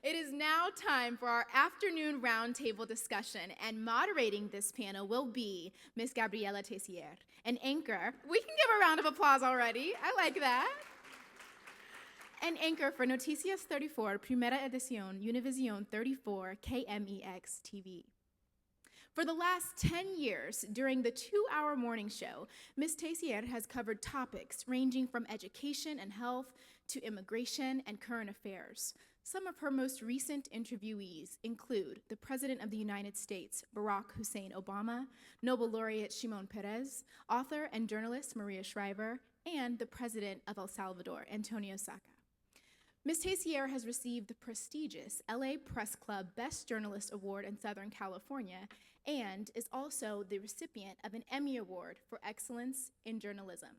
It is now time for our afternoon roundtable discussion, and moderating this panel will be Ms. Gabriela Tessier, an anchor. We can give a round of applause already. I like that. An anchor for Noticias 34, Primera Edición, Univision 34, KMEX TV. For the last 10 years, during the 2-hour morning show, Ms. Tessier has covered topics ranging from education and health to immigration and current affairs. Some of her most recent interviewees include the President of the United States, Barack Hussein Obama, Nobel laureate Shimon Peres, author and journalist Maria Shriver, and the President of El Salvador, Antonio Saca. Ms. Tessier has received the prestigious LA Press Club Best Journalist Award in Southern California and is also the recipient of an Emmy Award for Excellence in Journalism.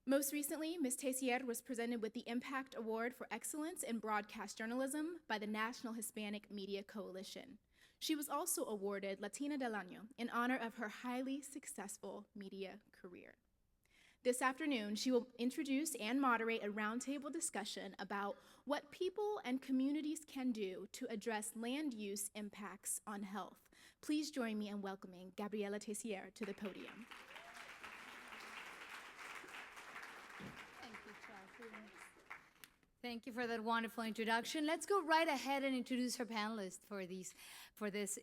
Most recently, Ms. Tessier was presented with the Impact Award for Excellence in Broadcast Journalism by the National Hispanic Media Coalition. She was also awarded Latina del Año in honor of her highly successful media career. This afternoon, she will introduce and moderate a roundtable discussion about what people and communities can do to address land use impacts on health. Please join me in welcoming Gabriela Tessier to the podium. Thank you, Chelsea. Thank you for that wonderful introduction. Let's go right ahead and introduce our panelists for this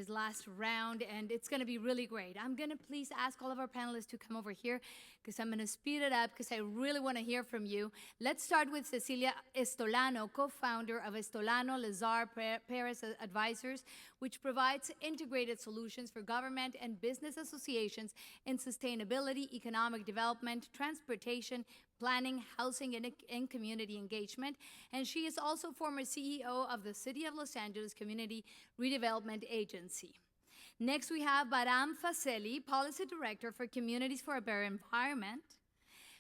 last round, and it's going to be really great. I'm going to please ask all of our panelists to come over here because I'm going to speed it up because I really want to hear from you. Let's start with Cecilia Estolano, co-founder of Estolano Lazar Perez Advisors, which provides integrated solutions for government and business associations in sustainability, economic development, transportation, planning, housing, and community engagement. And she is also former CEO of the City of Los Angeles Community Redevelopment Agency. Next, we have Baram Faseli, Policy Director for Communities for a Better Environment,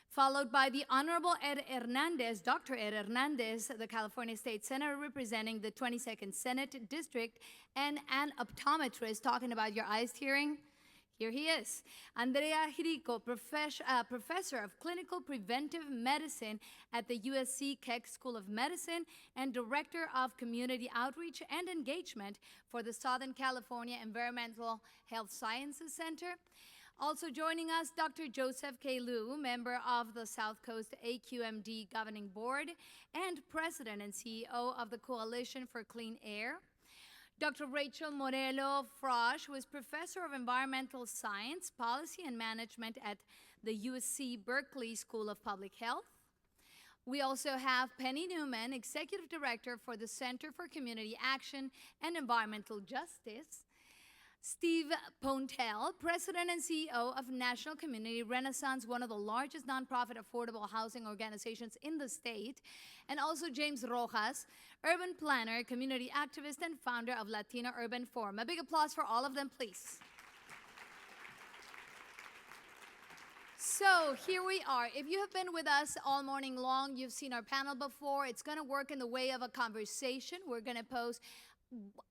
followed by the Honorable Ed Hernandez, Dr. Ed Hernandez, the California State Senator representing the 22nd Senate District, and an optometrist talking about your eyes tearing. Here he is. Andrea Jirico, professor of clinical preventive medicine at the USC Keck School of Medicine and director of community outreach and engagement for the Southern California Environmental Health Sciences Center. Also joining us, Dr. Joseph K. Liu, member of the South Coast AQMD Governing Board and president and CEO of the Coalition for Clean Air. Dr. Rachel Morello Frosch was professor of environmental science, policy, and management at the USC Berkeley School of Public Health. We also have Penny Newman, executive director for the Center for Community Action and Environmental Justice. Steve Pontel, president and CEO of National Community Renaissance, one of the largest nonprofit affordable housing organizations in the state. And also James Rojas, urban planner, community activist, and founder of Latino Urban Forum. A big applause for all of them, please. So here we are. If you have been with us all morning long, you've seen our panel before. It's going to work in the way of a conversation. We're going to pose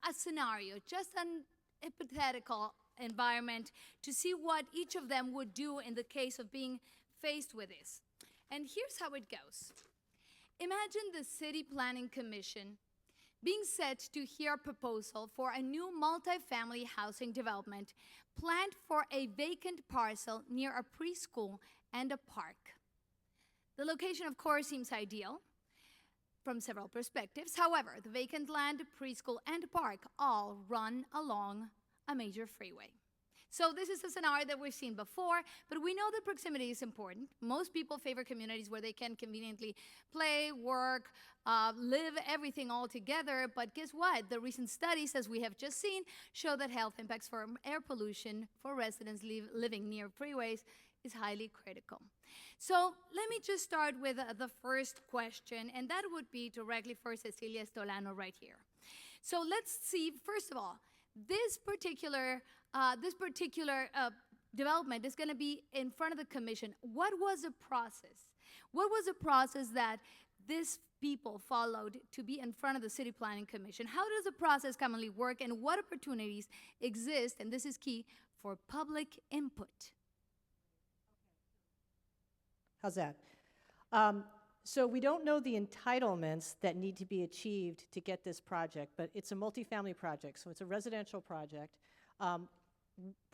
a scenario, just an hypothetical environment to see what each of them would do in the case of being faced with this. And here's how it goes. Imagine the City Planning Commission being set to hear a proposal for a new multifamily housing development planned for a vacant parcel near a preschool and a park. The location, of course, seems ideal from several perspectives. However, the vacant land, preschool, and park all run along a major freeway. So this is a scenario that we've seen before, but we know that proximity is important. Most people favor communities where they can conveniently play, work, live, everything all together. But guess what? The recent studies, as we have just seen, show that health impacts from air pollution for residents living near freeways is highly critical. So let me just start with the first question, and that would be directly for Cecilia Estolano right here. So let's see, first of all, this particular development is going to be in front of the commission. What was the process? What was the process that these people followed to be in front of the City Planning Commission? How does the process commonly work, and what opportunities exist, and this is key, for public input? How's that? So we don't know the entitlements that need to be achieved to get this project, but it's a multifamily project, so it's a residential project.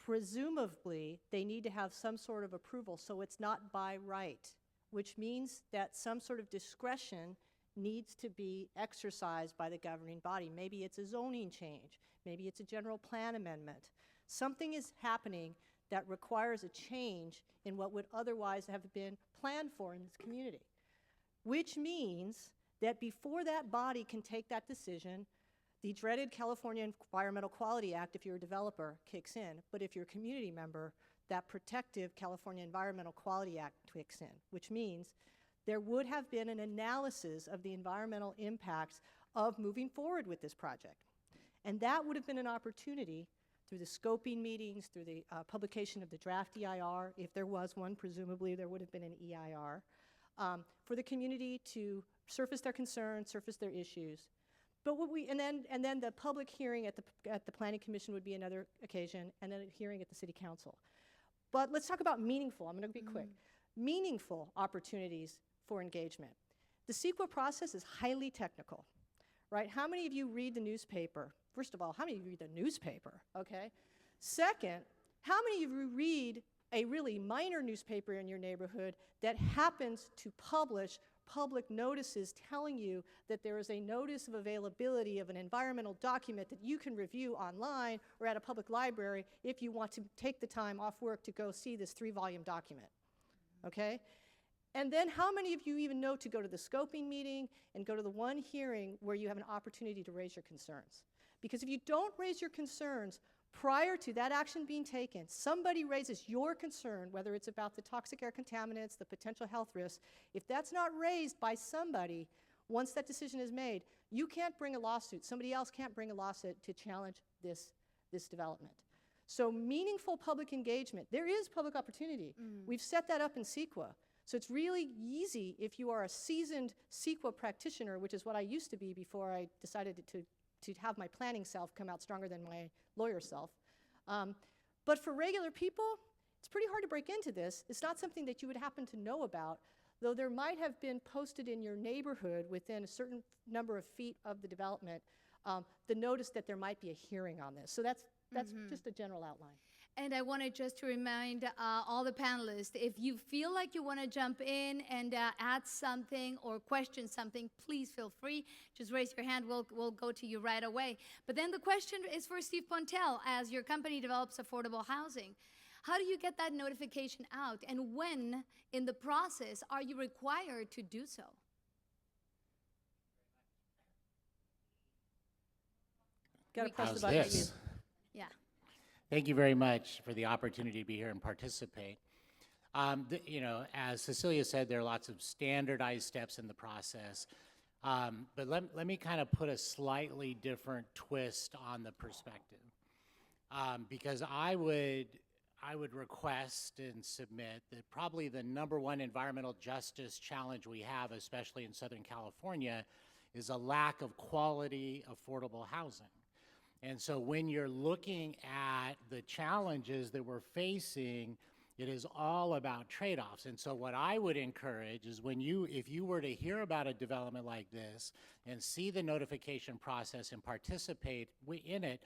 Presumably, they need to have some sort of approval, so it's not by right, which means that some sort of discretion needs to be exercised by the governing body. Maybe it's a zoning change, maybe it's a general plan amendment. Something is happening that requires a change in what would otherwise have been planned for in this community, which means that before that body can take that decision, the dreaded California Environmental Quality Act, if you're a developer, kicks in. But if you're a community member, that protective California Environmental Quality Act kicks in, which means there would have been an analysis of the environmental impacts of moving forward with this project. And that would have been an opportunity through the scoping meetings, through the publication of the draft EIR, if there was one, presumably there would have been an EIR, for the community to surface their concerns, surface their issues. But and then the public hearing at the Planning Commission would be another occasion, and then a hearing at the City Council. But let's talk about meaningful. I'm going to be quick. Meaningful opportunities for engagement. The CEQA process is highly technical, right? How many of you read the newspaper? First of all, how many of you read the newspaper, okay? Second, how many of you read a really minor newspaper in your neighborhood that happens to publish public notices telling you that there is a notice of availability of an environmental document that you can review online or at a public library if you want to take the time off work to go see this 3-volume document, okay? And then how many of you even know to go to the scoping meeting and go to the one hearing where you have an opportunity to raise your concerns? Because if you don't raise your concerns prior to that action being taken, somebody raises your concern, whether it's about the toxic air contaminants, the potential health risks, if that's not raised by somebody, once that decision is made, you can't bring a lawsuit. Somebody else can't bring a lawsuit to challenge this development. So meaningful public engagement, there is public opportunity. We've set that up in CEQA. So it's really easy if you are a seasoned CEQA practitioner, which is what I used to be before I decided to have my planning self come out stronger than my lawyer self. But for regular people, it's pretty hard to break into this. It's not something that you would happen to know about, though there might have been posted in your neighborhood within a certain number of feet of the development, the notice that there might be a hearing on this. So that's just a general outline. And I wanted just to remind all the panelists, if you feel like you want to jump in and add something or question something, please feel free. Just raise your hand. We'll go to you right away. But then the question is for Steve Pontell. As your company develops affordable housing, how do you get that notification out? And when in the process are you required to do so? Got to press the How's button. this? Yeah. Thank you very much for the opportunity to be here and participate. You know, as Cecilia said, there are lots of standardized steps in the process. But let me kind of put a slightly different twist on the perspective. Because I would request and submit that probably the #1 environmental justice challenge we have, especially in Southern California, is a lack of quality, affordable housing. And so when you're looking at the challenges that we're facing, it is all about trade-offs. And so what I would encourage is if you were to hear about a development like this and see the notification process and participate in it,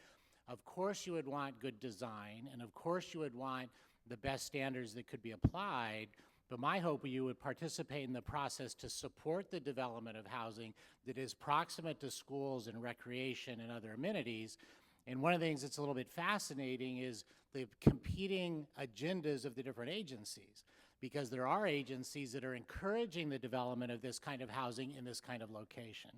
of course you would want good design, and of course you would want the best standards that could be applied. But my hope you would participate in the process to support the development of housing that is proximate to schools and recreation and other amenities. And one of the things that's a little bit fascinating is the competing agendas of the different agencies, because there are agencies that are encouraging the development of this kind of housing in this kind of location.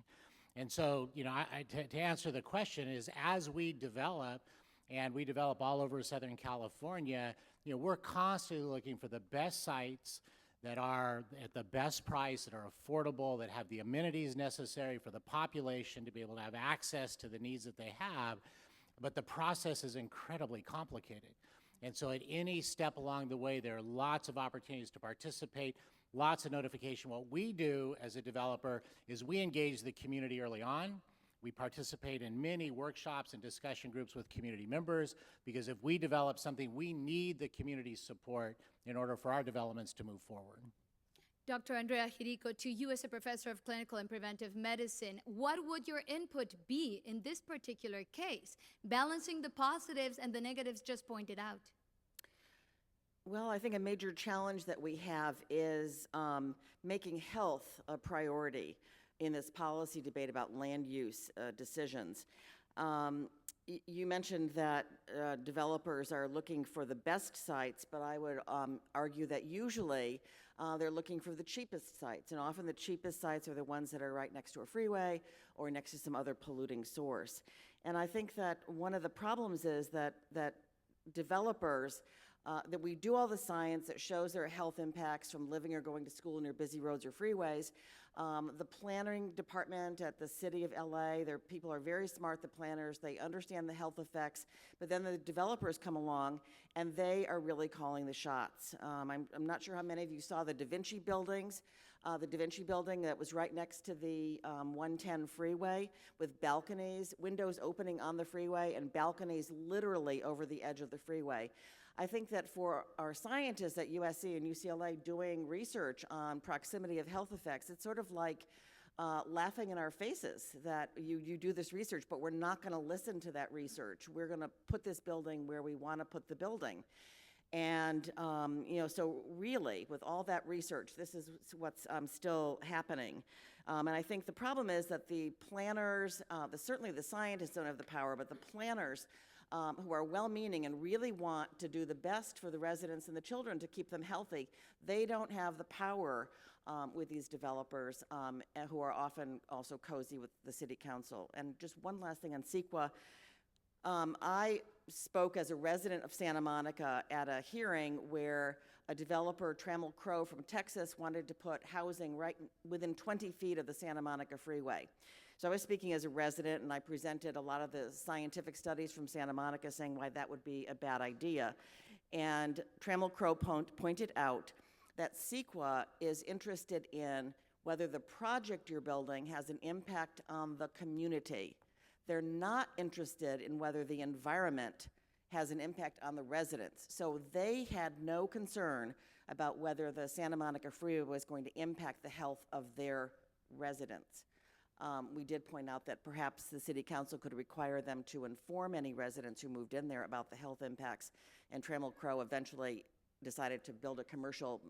And so, you know, to answer the question is, as we develop, and we develop all over Southern California, you know, we're constantly looking for the best sites that are at the best price, that are affordable, that have the amenities necessary for the population to be able to have access to the needs that they have. But the process is incredibly complicated. And so at any step along the way, there are lots of opportunities to participate, lots of notification. What we do as a developer is we engage the community early on. We participate in many workshops and discussion groups with community members, because if we develop something, we need the community's support in order for our developments to move forward. Dr. Andrea Hiriko, to you as a professor of clinical and preventive medicine, what would your input be in this particular case, balancing the positives and the negatives just pointed out? Well, I think a major challenge that we have is making health a priority in this policy debate about land use decisions. You mentioned that developers are looking for the best sites, but I would argue that usually they're looking for the cheapest sites, and often the cheapest sites are the ones that are right next to a freeway or next to some other polluting source. And I think that one of the problems is that developers, that we do all the science that shows their health impacts from living or going to school near busy roads or freeways. The planning department at the city of LA, their people are very smart, the planners, they understand the health effects, but then the developers come along and they are really calling the shots. I'm not sure how many of you saw the Da Vinci buildings. The Da Vinci building that was right next to the 110 freeway with balconies, windows opening on the freeway and balconies literally over the edge of the freeway. I think that for our scientists at USC and UCLA doing research on proximity of health effects, it's sort of like laughing in our faces that you do this research, but we're not going to listen to that research. We're going to put this building where we want to put the building. And, so really, with all that research, this is what's still happening. And I think the problem is that the planners, certainly the scientists don't have the power, but the planners who are well-meaning and really want to do the best for the residents and the children to keep them healthy, they don't have the power with these developers who are often also cozy with the city council. And just one last thing on CEQA. I spoke as a resident of Santa Monica at a hearing where a developer, Trammell Crow from Texas, wanted to put housing right within 20 feet of the Santa Monica freeway. So I was speaking as a resident, and I presented a lot of the scientific studies from Santa Monica saying why that would be a bad idea. And Trammell Crow pointed out that CEQA is interested in whether the project you're building has an impact on the community. They're not interested in whether the environment has an impact on the residents. So they had no concern about whether the Santa Monica Freeway was going to impact the health of their residents. We did point out that perhaps the city council could require them to inform any residents who moved in there about the health impacts, and Trammell Crow eventually decided to build a commercial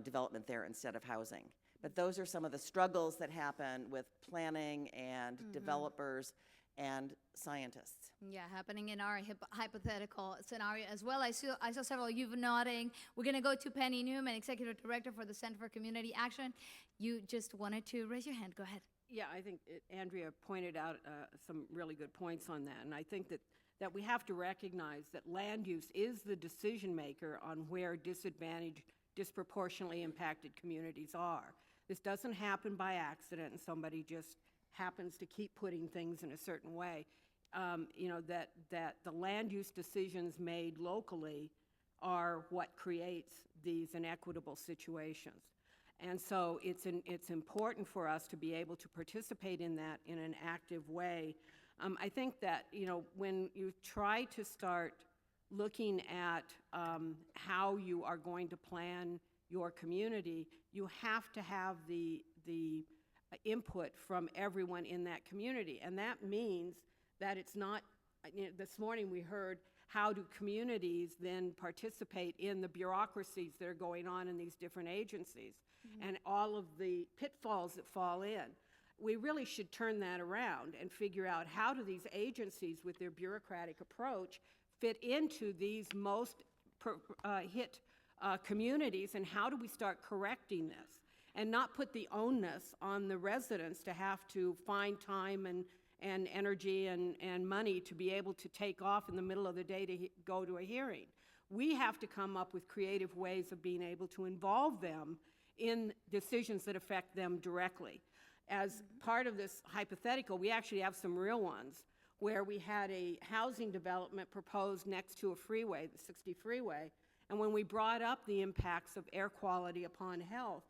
development there instead of housing. But those are some of the struggles that happen with planning and developers and scientists. Yeah, happening in our hypothetical scenario as well. I saw several of you nodding. We're going to go to Penny Newman, Executive Director for the Center for Community Action. You just wanted to raise your hand. Go ahead. Yeah, I think Andrea pointed out some really good points on that. And I think that we have to recognize that land use is the decision maker on where disadvantaged, disproportionately impacted communities are. This doesn't happen by accident and somebody just happens to keep putting things in a certain way. That the land use decisions made locally are what creates these inequitable situations. And so it's important for us to be able to participate in that in an active way. I think that, when you try to start looking at how you are going to plan your community, you have to have the input from everyone in that community. And that means that it's not, this morning we heard, how do communities then participate in the bureaucracies that are going on in these different agencies and all of the pitfalls that fall in. We really should turn that around and figure out how do these agencies with their bureaucratic approach fit into these most hit communities, and how do we start correcting this and not put the onus on the residents to have to find time and energy and money to be able to take off in the middle of the day to go to a hearing. We have to come up with creative ways of being able to involve them in decisions that affect them directly. As part of this hypothetical, we actually have some real ones where we had a housing development proposed next to a freeway, the 60 freeway, and when we brought up the impacts of air quality upon health,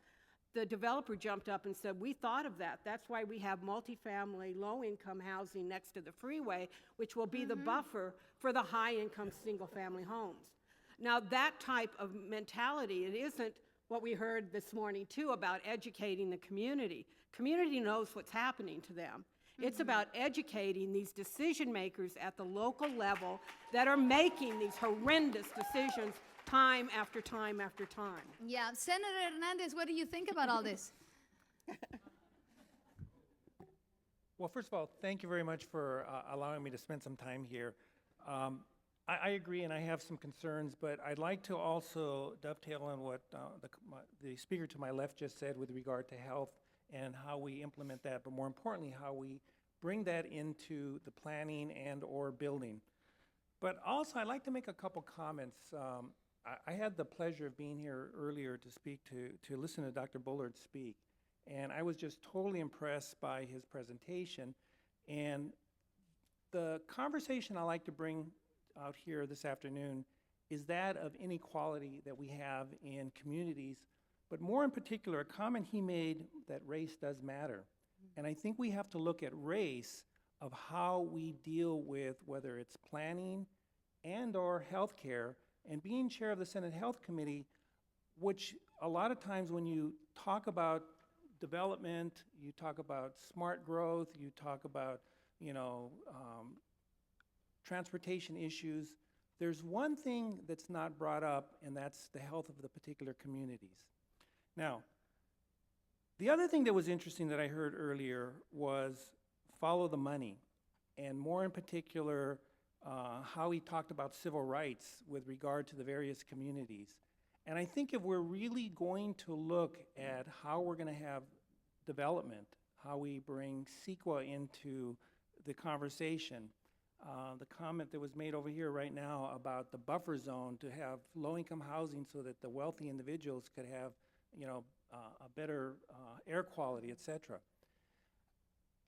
the developer jumped up and said, we thought of that. That's why we have multifamily, low-income housing next to the freeway, which will be the buffer for the high-income single-family homes. Now, that type of mentality, it isn't what we heard this morning, too, about educating the community. Community knows what's happening to them. It's about educating these decision makers at the local level that are making these horrendous decisions time after time after time. Yeah, Senator Hernandez, what do you think about all this? Well, first of all, thank you very much for allowing me to spend some time here. I agree, and I have some concerns, but I'd like to also dovetail on what the speaker to my left just said with regard to health and how we implement that, but more importantly, how we bring that into the planning and or building. But also, I'd like to make a couple comments. I had the pleasure of being here earlier to speak to listen to Dr. Bullard speak, and I was just totally impressed by his presentation. And the conversation I like to bring out here this afternoon is that of inequality that we have in communities, but more in particular, a comment he made that race does matter. And I think we have to look at race of how we deal with whether it's planning and or healthcare. And being chair of the Senate Health Committee, which a lot of times when you talk about development, you talk about smart growth, you talk about, transportation issues, there's one thing that's not brought up, and that's the health of the particular communities. Now, the other thing that was interesting that I heard earlier was follow the money, and more in particular, how he talked about civil rights with regard to the various communities. And I think if we're really going to look at how we're going to have development, how we bring CEQA into the conversation, the comment that was made over here right now about the buffer zone to have low-income housing so that the wealthy individuals could have, a better air quality, et cetera.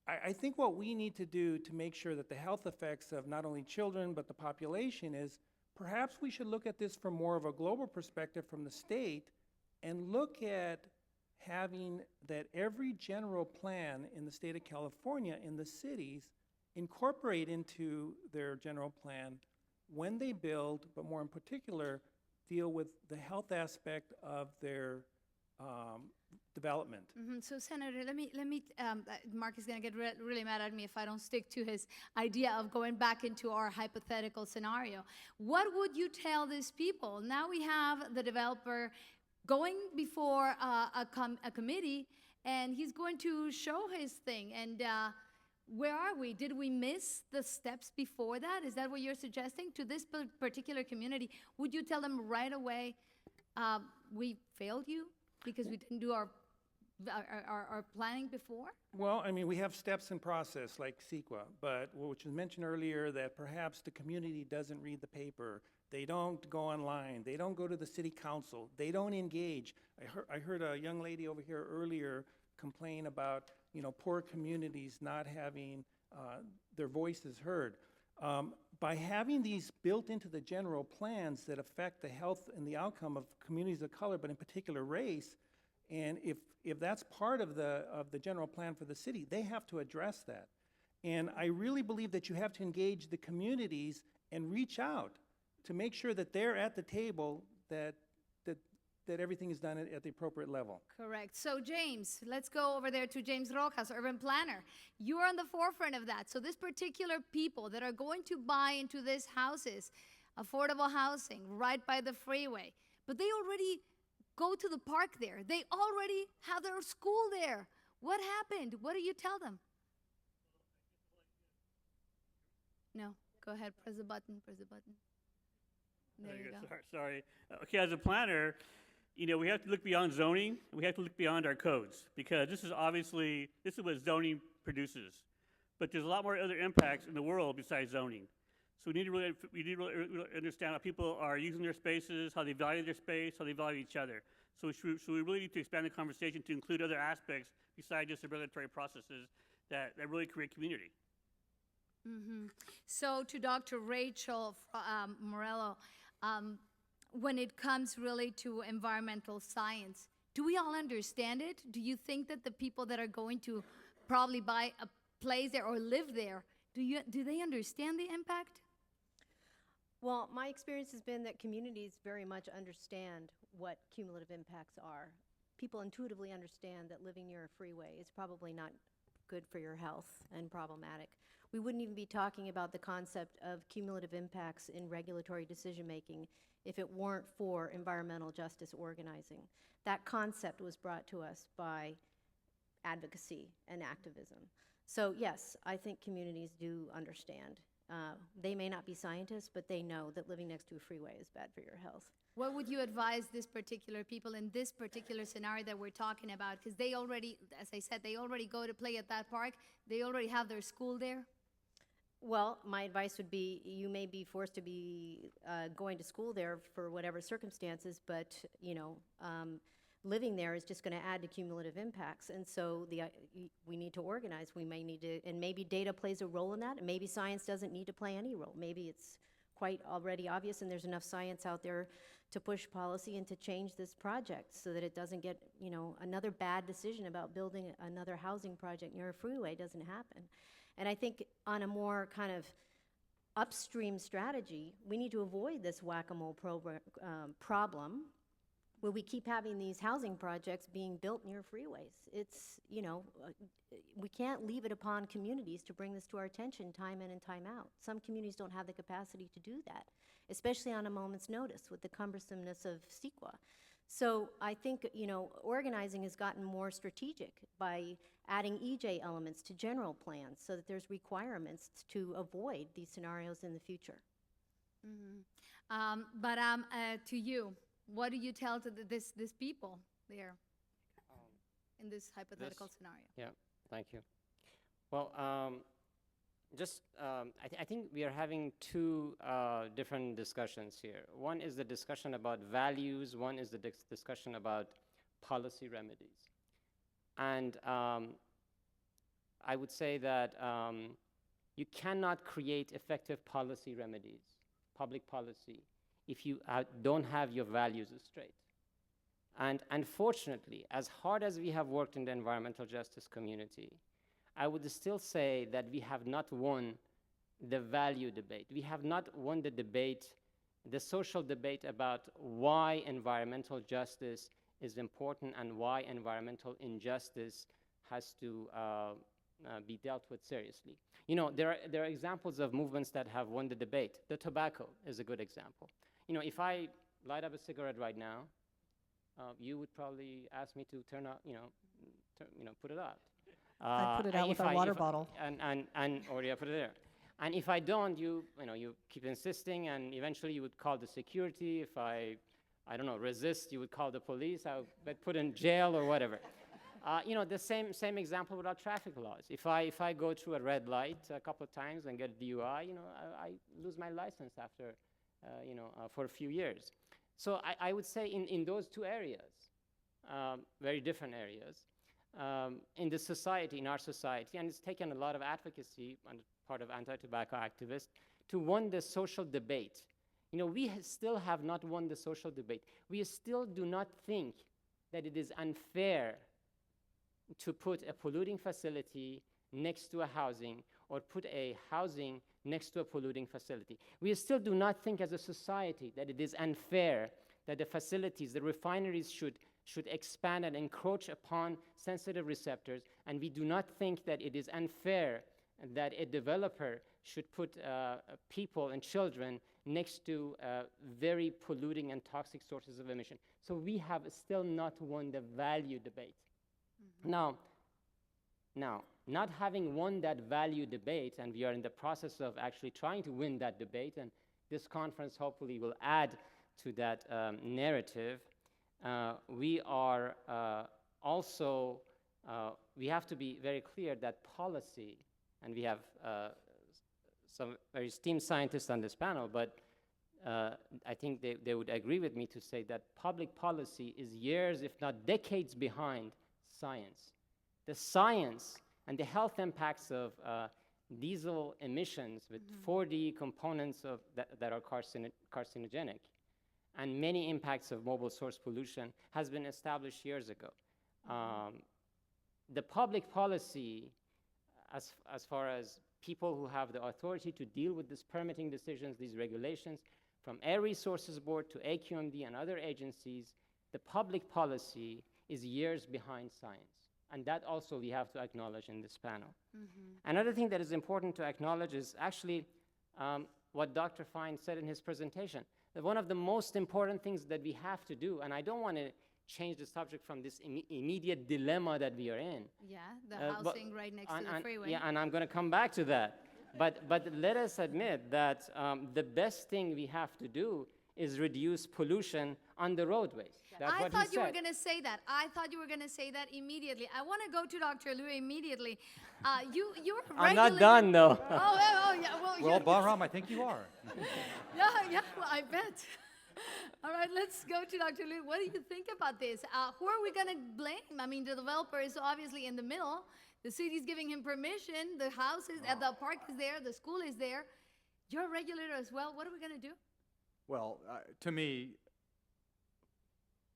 I think what we need to do to make sure that the health effects of not only children but the population is perhaps we should look at this from more of a global perspective from the state and look at having that every general plan in the state of California in the cities incorporate into their general plan when they build, but more in particular, deal with the health aspect of their development. So, Senator, Mark is going to get really mad at me if I don't stick to his idea of going back into our hypothetical scenario. What would you tell these people? Now we have the developer going before a committee, and he's going to show his thing. And where are we? Did we miss the steps before that? Is that what you're suggesting to this particular community? Would you tell them right away, we failed you because we didn't do our planning before? Well, I mean, we have steps in process like CEQA, but which was mentioned earlier that perhaps the community doesn't read the paper. They don't go online. They don't go to the city council. They don't engage. I heard a young lady over here earlier complain about, poor communities not having their voices heard. By having these built into the general plans that affect the health and the outcome of communities of color, but in particular race, and if that's part of the general plan for the city, they have to address that. And I really believe that you have to engage the communities and reach out to make sure that they're at the table, that everything is done at the appropriate level. Correct. So, James, let's go over there to James Rojas, urban planner. You are on the forefront of that. So this particular people that are going to buy into these houses, affordable housing, right by the freeway, but they already go to the park there. They already have their school there. What happened? What do you tell them? No. Go ahead. Press the button. Press the button. There you go. Sorry. Okay, as a planner, we have to look beyond zoning. We have to look beyond our codes because this is what zoning produces. But there's a lot more other impacts in the world besides zoning. So we need to really understand how people are using their spaces, how they value their space, how they value each other. So we really need to expand the conversation to include other aspects besides just the regulatory processes that really create community. Mm-hmm. So to Dr. Rachel Morello, when it comes really to environmental science, do we all understand it? Do you think that the people that are going to probably buy a place there or live there, do they understand the impact? Well, my experience has been that communities very much understand what cumulative impacts are. People intuitively understand that living near a freeway is probably not good for your health and problematic. We wouldn't even be talking about the concept of cumulative impacts in regulatory decision-making if it weren't for environmental justice organizing. That concept was brought to us by advocacy and activism. So yes, I think communities do understand. They may not be scientists, but they know that living next to a freeway is bad for your health. What would you advise this particular people in this particular scenario that we're talking about? Because they already, as I said, they already go to play at that park. They already have their school there. Well, my advice would be you may be forced to be going to school there for whatever circumstances, but living there is just going to add to cumulative impacts. And so we need to organize. We may need to, and maybe data plays a role in that, and maybe science doesn't need to play any role. Maybe it's quite already obvious and there's enough science out there to push policy and to change this project so that it doesn't get, another bad decision about building another housing project near a freeway doesn't happen. And I think on a more kind of upstream strategy, we need to avoid this whack-a-mole problem where we keep having these housing projects being built near freeways. It's, we can't leave it upon communities to bring this to our attention time in and time out. Some communities don't have the capacity to do that, especially on a moment's notice with the cumbersomeness of CEQA. So I think, organizing has gotten more strategic by adding EJ elements to general plans so that there's requirements to avoid these scenarios in the future. But to you, what do you tell to this people there in this hypothetical scenario? Yeah, thank you. Well, I think we are having two different discussions here. One is the discussion about values, one is the discussion about policy remedies. And I would say that you cannot create effective policy remedies, public policy, if you don't have your values straight. And unfortunately, as hard as we have worked in the environmental justice community, I would still say that we have not won the value debate. We have not won the debate, the social debate about why environmental justice is important and why environmental injustice has to be dealt with seriously. There are examples of movements that have won the debate. The tobacco is a good example. If I light up a cigarette right now, you would probably ask me to turn out, put it out. I put it out with our water bottle. Or put it there. And if I don't, you keep insisting, and eventually you would call the security. If I don't know, resist, you would call the police. I would get put in jail or whatever. The same example with our traffic laws. If I go through a red light a couple of times and get a DUI, I lose my license after, for a few years. So I would say in those two areas, very different areas, in our society, and it's taken a lot of advocacy on the part of anti-tobacco activists to win the social debate. We still have not won the social debate. We still do not think that it is unfair to put a polluting facility next to a housing or put a housing next to a polluting facility. We still do not think as a society that it is unfair that the facilities, the refineries should expand and encroach upon sensitive receptors, and we do not think that it is unfair that a developer should put people and children next to very polluting and toxic sources of emission. So we have still not won the value debate. Now, not having won that value debate, and we are in the process of actually trying to win that debate, and this conference hopefully will add to that narrative, we are also, we have to be very clear that policy, and we have some very esteemed scientists on this panel, but I think they would agree with me to say that public policy is years, if not decades, behind science. The science and the health impacts of diesel emissions with 4D components that are carcinogenic and many impacts of mobile source pollution has been established years ago. The public policy, as far as people who have the authority to deal with these permitting decisions, these regulations, from Air Resources Board to AQMD and other agencies, the public policy is years behind science. And that also we have to acknowledge in this panel. Another thing that is important to acknowledge is actually what Dr. Fine said in his presentation, that one of the most important things that we have to do, and I don't want to change the subject from this immediate dilemma that we are in. Yeah, the but- housing right next to the freeway. Yeah, and I'm going to come back to that. But let us admit that the best thing we have to do is reduce pollution on the roadways. That's I what he thought you were said. going to say that. I thought you were going to say that immediately. I want to go to Dr. Liu immediately. You're I'm not done, though. Yeah, well, Well, Bahram, I think you are. yeah, well, I bet. All right, let's go to Dr. Liu. What do you think about this? Who are we going to blame? I mean, the developer is obviously in the middle. The city's giving him permission. The house is, the park is there. The school is there. You're a regulator as well. What are we going to do? Well, to me,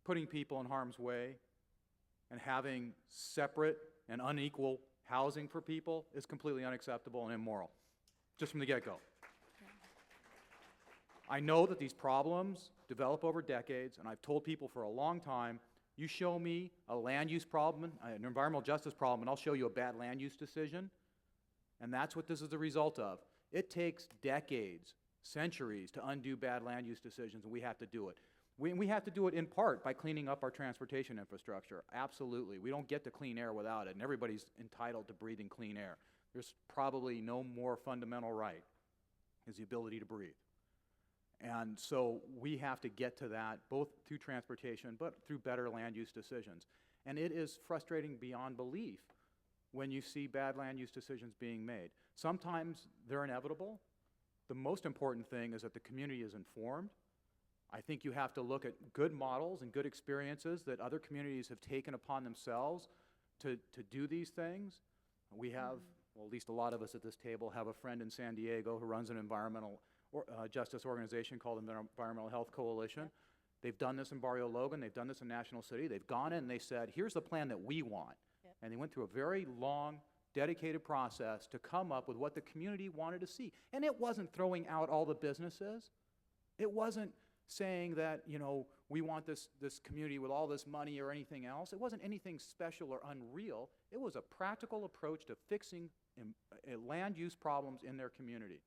putting people in harm's way and having separate and unequal housing for people is completely unacceptable and immoral, just from the get-go. I know that these problems develop over decades, and I've told people for a long time, you show me a land use problem, an environmental justice problem, and I'll show you a bad land use decision, and that's what this is the result of. It takes decades, centuries to undo bad land use decisions, and we have to do it. We have to do it in part by cleaning up our transportation infrastructure. Absolutely. We don't get to clean air without it, and everybody's entitled to breathing clean air. There's probably no more fundamental right is the ability to breathe. And so we have to get to that both through transportation but through better land use decisions. And it is frustrating beyond belief when you see bad land use decisions being made. Sometimes they're inevitable. The most important thing is that the community is informed. I think you have to look at good models and good experiences that other communities have taken upon themselves to do these things. We have, well, at least a lot of us at this table have a friend in San Diego who runs an environmental justice organization called Environmental Health Coalition. They've done this in Barrio Logan. They've done this in National City. They've gone in and they said, here's the plan that we want. And they went through a very long, dedicated process to come up with what the community wanted to see. And it wasn't throwing out all the businesses. It wasn't saying that, you know, we want this community with all this money or anything else. It wasn't anything special or unreal. It was a practical approach to fixing land use problems in their community.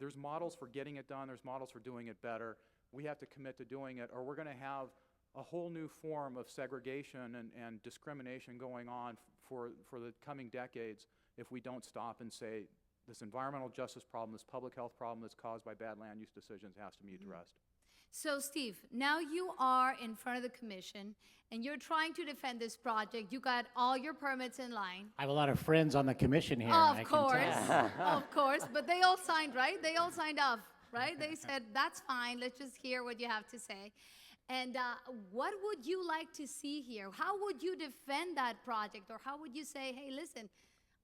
There's models for getting it done. There's models for doing it better. We have to commit to doing it, or we're going to have a whole new form of segregation and discrimination going on for the coming decades if we don't stop and say this environmental justice problem, this public health problem that's caused by bad land use decisions has to be addressed. So, Steve, now you are in front of the commission, and you're trying to defend this project. You got all your permits in line. I have a lot of friends on the commission here. Of I can course, tell. of course. But they all signed, right? They all signed off, right? They said, that's fine. Let's just hear what you have to say. And what would you like to see here? How would you defend that project? Or how would you say, hey, listen,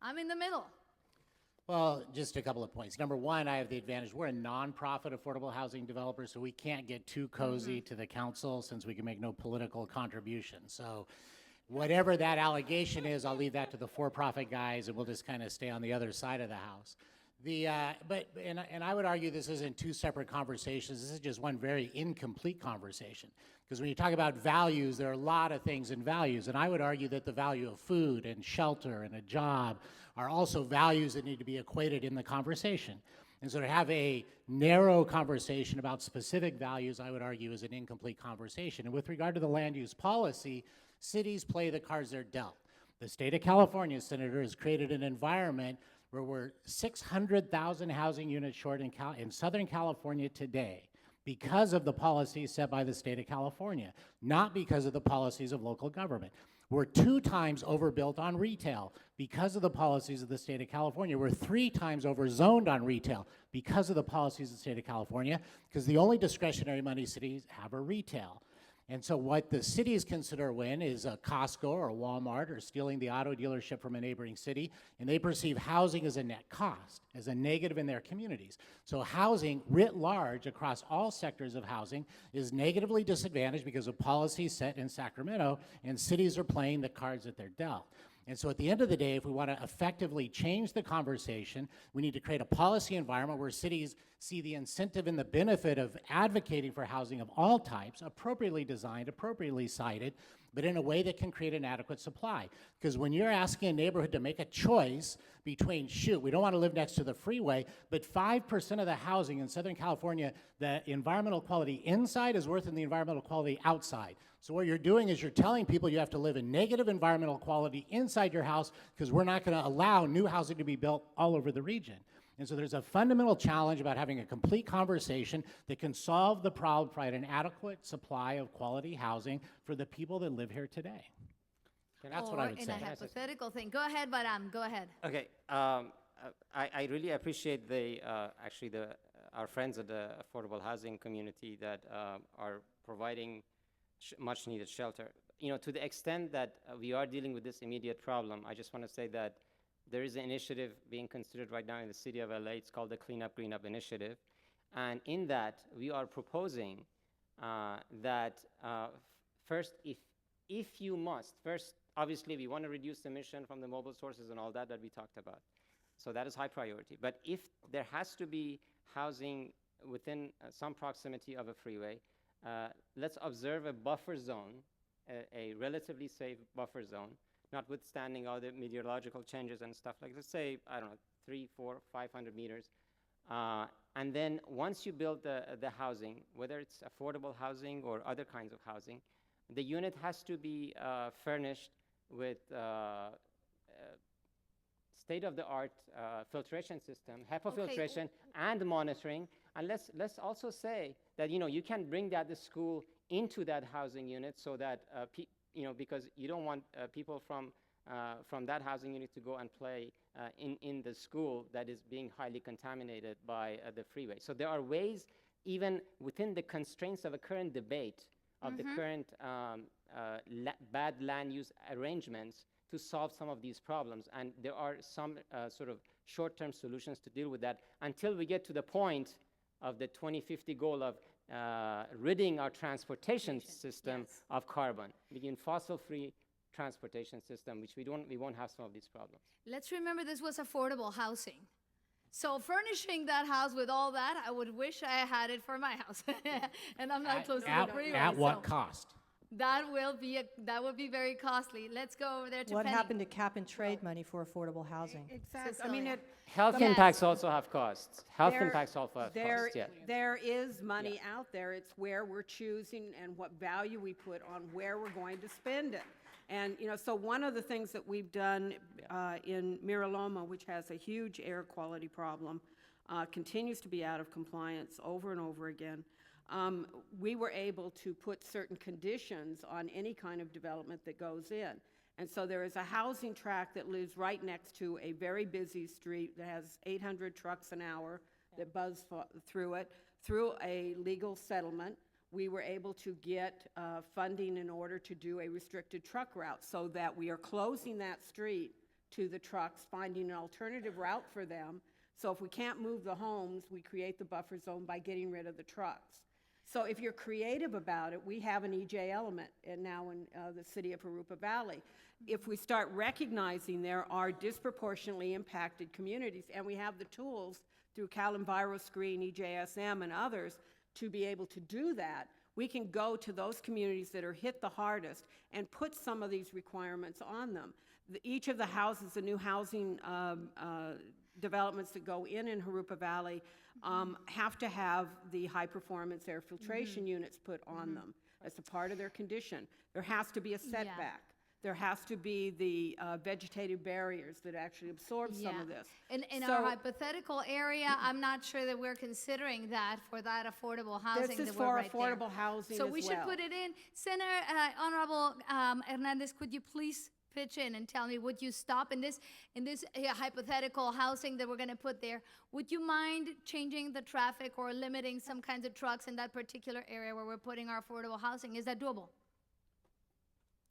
I'm in the middle? Well, just a couple of points. Number one, I have the advantage, we're a nonprofit affordable housing developer, so we can't get too cozy to the council since we can make no political contribution. So whatever that allegation is, I'll leave that to the for-profit guys, and we'll just kind of stay on the other side of the house. And I would argue this isn't two separate conversations. This is just one very incomplete conversation. Because when you talk about values, there are a lot of things in values. And I would argue that the value of food and shelter and a job are also values that need to be equated in the conversation. And so to have a narrow conversation about specific values, I would argue, is an incomplete conversation. And with regard to the land use policy, cities play the cards they're dealt. The state of California, Senator, has created an environment where we're 600,000 housing units short in Southern California today because of the policies set by the state of California, not because of the policies of local government. We're 2 times overbuilt on retail because of the policies of the state of California. We're 3 times overzoned on retail because of the policies of the state of California, because the only discretionary money cities have are retail. And so what the cities consider a win is a Costco or a Walmart or stealing the auto dealership from a neighboring city, and they perceive housing as a net cost, as a negative in their communities. So housing, writ large, across all sectors of housing, is negatively disadvantaged because of policies set in Sacramento, and cities are playing the cards that they're dealt. And so at the end of the day, if we want to effectively change the conversation, we need to create a policy environment where cities see the incentive and the benefit of advocating for housing of all types, appropriately designed, appropriately sited, but in a way that can create an adequate supply. Because when you're asking a neighborhood to make a choice between, shoot, we don't want to live next to the freeway, but 5% of the housing in Southern California, the environmental quality inside is worse than the environmental quality outside. So what you're doing is you're telling people you have to live in negative environmental quality inside your house because we're not going to allow new housing to be built all over the region. And so there's a fundamental challenge about having a complete conversation that can solve the problem, provide an adequate supply of quality housing for the people that live here today. And that's what I would Or say. in a hypothetical thing. Go ahead, Baram, go ahead. Okay, I really appreciate our friends at the affordable housing community that are providing much needed shelter. You know, to the extent that we are dealing with this immediate problem, I just want to say that there is an initiative being considered right now in the city of LA. It's called the Clean Up, Green Up Initiative. And in that, we are proposing that first, if you must, first, obviously, we want to reduce emission from the mobile sources and all that we talked about. So that is high priority. But if there has to be housing within some proximity of a freeway, let's observe a buffer zone, a relatively safe buffer zone, notwithstanding all the meteorological changes and stuff like, let's say, I don't know, 300, 400, 500 meters. And then once you build the housing, whether it's affordable housing or other kinds of housing, the unit has to be furnished with state-of-the-art filtration system, HEPA filtration, and monitoring. And let's also say that, you know, you can bring the school into that housing unit so that, because you don't want people from that housing unit to go and play in the school that is being highly contaminated by the freeway. So there are ways, even within the constraints of a current debate of the current bad land use arrangements, to solve some of these problems. And there are some sort of short-term solutions to deal with that until we get to the point of the 2050 goal of ridding our transportation system of carbon, begin fossil-free transportation system, which we won't have some of these problems. Let's remember this was affordable housing. So furnishing that house with all that, I would wish I had it for my house. And I'm not close to the freeway. At what cost? That would be very costly. Let's go over there to What Penny. happened to cap and trade money for affordable housing? Exactly. I mean, Cecilia. Health Yes. impacts also have costs. Health There- impacts also have costs, yeah. There is money out there. It's where we're choosing and what value we put on where we're going to spend it. And, you know, so one of the things that we've done in Miraloma, which has a huge air quality problem, continues to be out of compliance over and over again. We were able to put certain conditions on any kind of development that goes in. And so there is a housing tract that lives right next to a very busy street that has 800 trucks an hour that buzz through it. Through a legal settlement, we were able to get funding in order to do a restricted truck route so that we are closing that street to the trucks, finding an alternative route for them. So if we can't move the homes, we create the buffer zone by getting rid of the trucks. So if you're creative about it, we have an EJ element now in the city of Harupa Valley. If we start recognizing there are disproportionately impacted communities, and we have the tools through CalEnviroScreen, EJSM, and others to be able to do that, we can go to those communities that are hit the hardest and put some of these requirements on them. Each of the houses, the new housing developments that go in Harupa Valley have to have the high-performance air filtration units put on them as a part of their condition. There has to be a setback. There has to be the vegetative barriers that actually absorb some of this. In So- our hypothetical area, I'm not sure that we're considering that for that affordable housing This that is we're for right there. affordable housing So as we should well. put it in. Senator Honorable Hernandez, could you please pitch in and tell me, would you stop in this hypothetical housing that we're going to put there? Would you mind changing the traffic or limiting some kinds of trucks in that particular area where we're putting our affordable housing? Is that doable?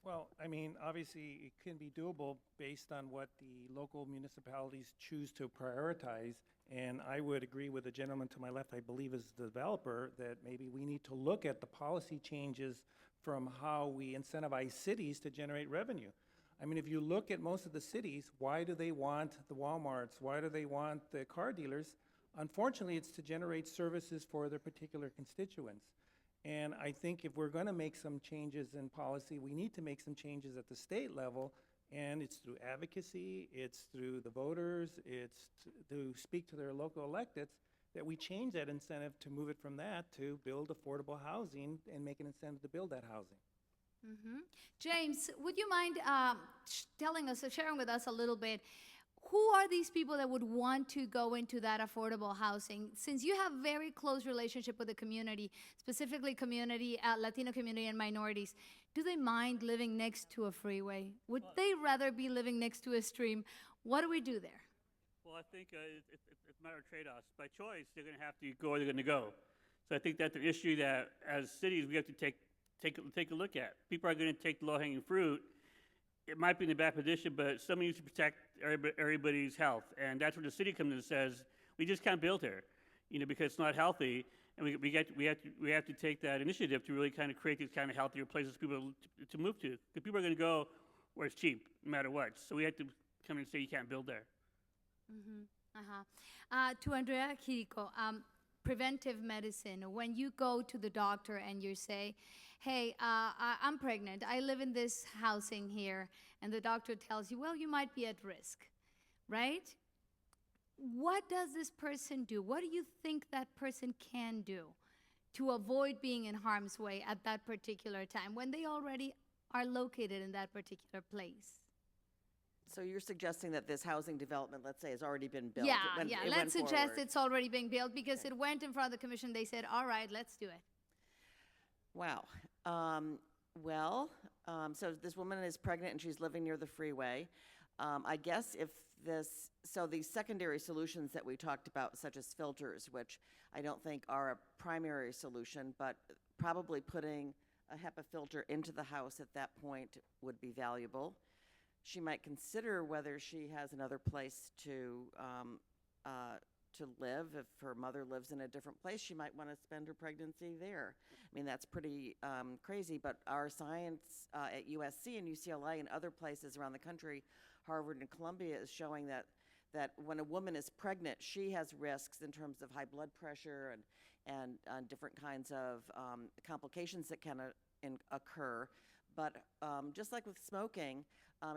Well, I mean, obviously, it can be doable based on what the local municipalities choose to prioritize. And I would agree with the gentleman to my left, I believe is the developer, that maybe we need to look at the policy changes from how we incentivize cities to generate revenue. I mean, if you look at most of the cities, why do they want the Walmarts? Why do they want the car dealers? Unfortunately, it's to generate services for their particular constituents. And I think if we're going to make some changes in policy, we need to make some changes at the state level, and it's through advocacy, it's through the voters, it's to speak to their local electeds, that we change that incentive to move it from that to build affordable housing and make an incentive to build that housing. James, would you mind telling us, sharing with us a little bit, who are these people that would want to go into that affordable housing? Since you have very close relationship with the community, specifically Latino community and minorities, do they mind living next to a freeway? Would they rather be living next to a stream? What do we do there? Well, I think it's a matter of trade-offs. By choice, they're going to have to go where they're going to go. So I think that's an issue that, as cities, we have to take a look at. People are going to take the low-hanging fruit. It might be in a bad position, but somebody needs to protect everybody's health, and that's where the city comes in and says, we just can't build here, because it's not healthy, and we have to take that initiative to really kind of create these kind of healthier places for people to move to, because people are going to go where it's cheap, no matter what. So we have to come in and say you can't build there. To Andrea Quirico, preventive medicine, when you go to the doctor and you say, hey, I'm pregnant, I live in this housing here, and the doctor tells you, well, you might be at risk, right? What does this person do? What do you think that person can do to avoid being in harm's way at that particular time when they already are located in that particular place? So you're suggesting that this housing development, let's say, has already been built? Yeah, It let's went suggest forward. it's already being built because it went in front of the commission. They said, all right, let's do it. Wow. So this woman is pregnant and she's living near the freeway. I guess these secondary solutions that we talked about, such as filters, which I don't think are a primary solution, but probably putting a HEPA filter into the house at that point would be valuable. She might consider whether she has another place to live. If her mother lives in a different place, she might want to spend her pregnancy there. I mean, that's pretty crazy, but our science at USC and UCLA and other places around the country, Harvard and Columbia, is showing that when a woman is pregnant, she has risks in terms of high blood pressure and different kinds of complications that can occur. But just like with smoking,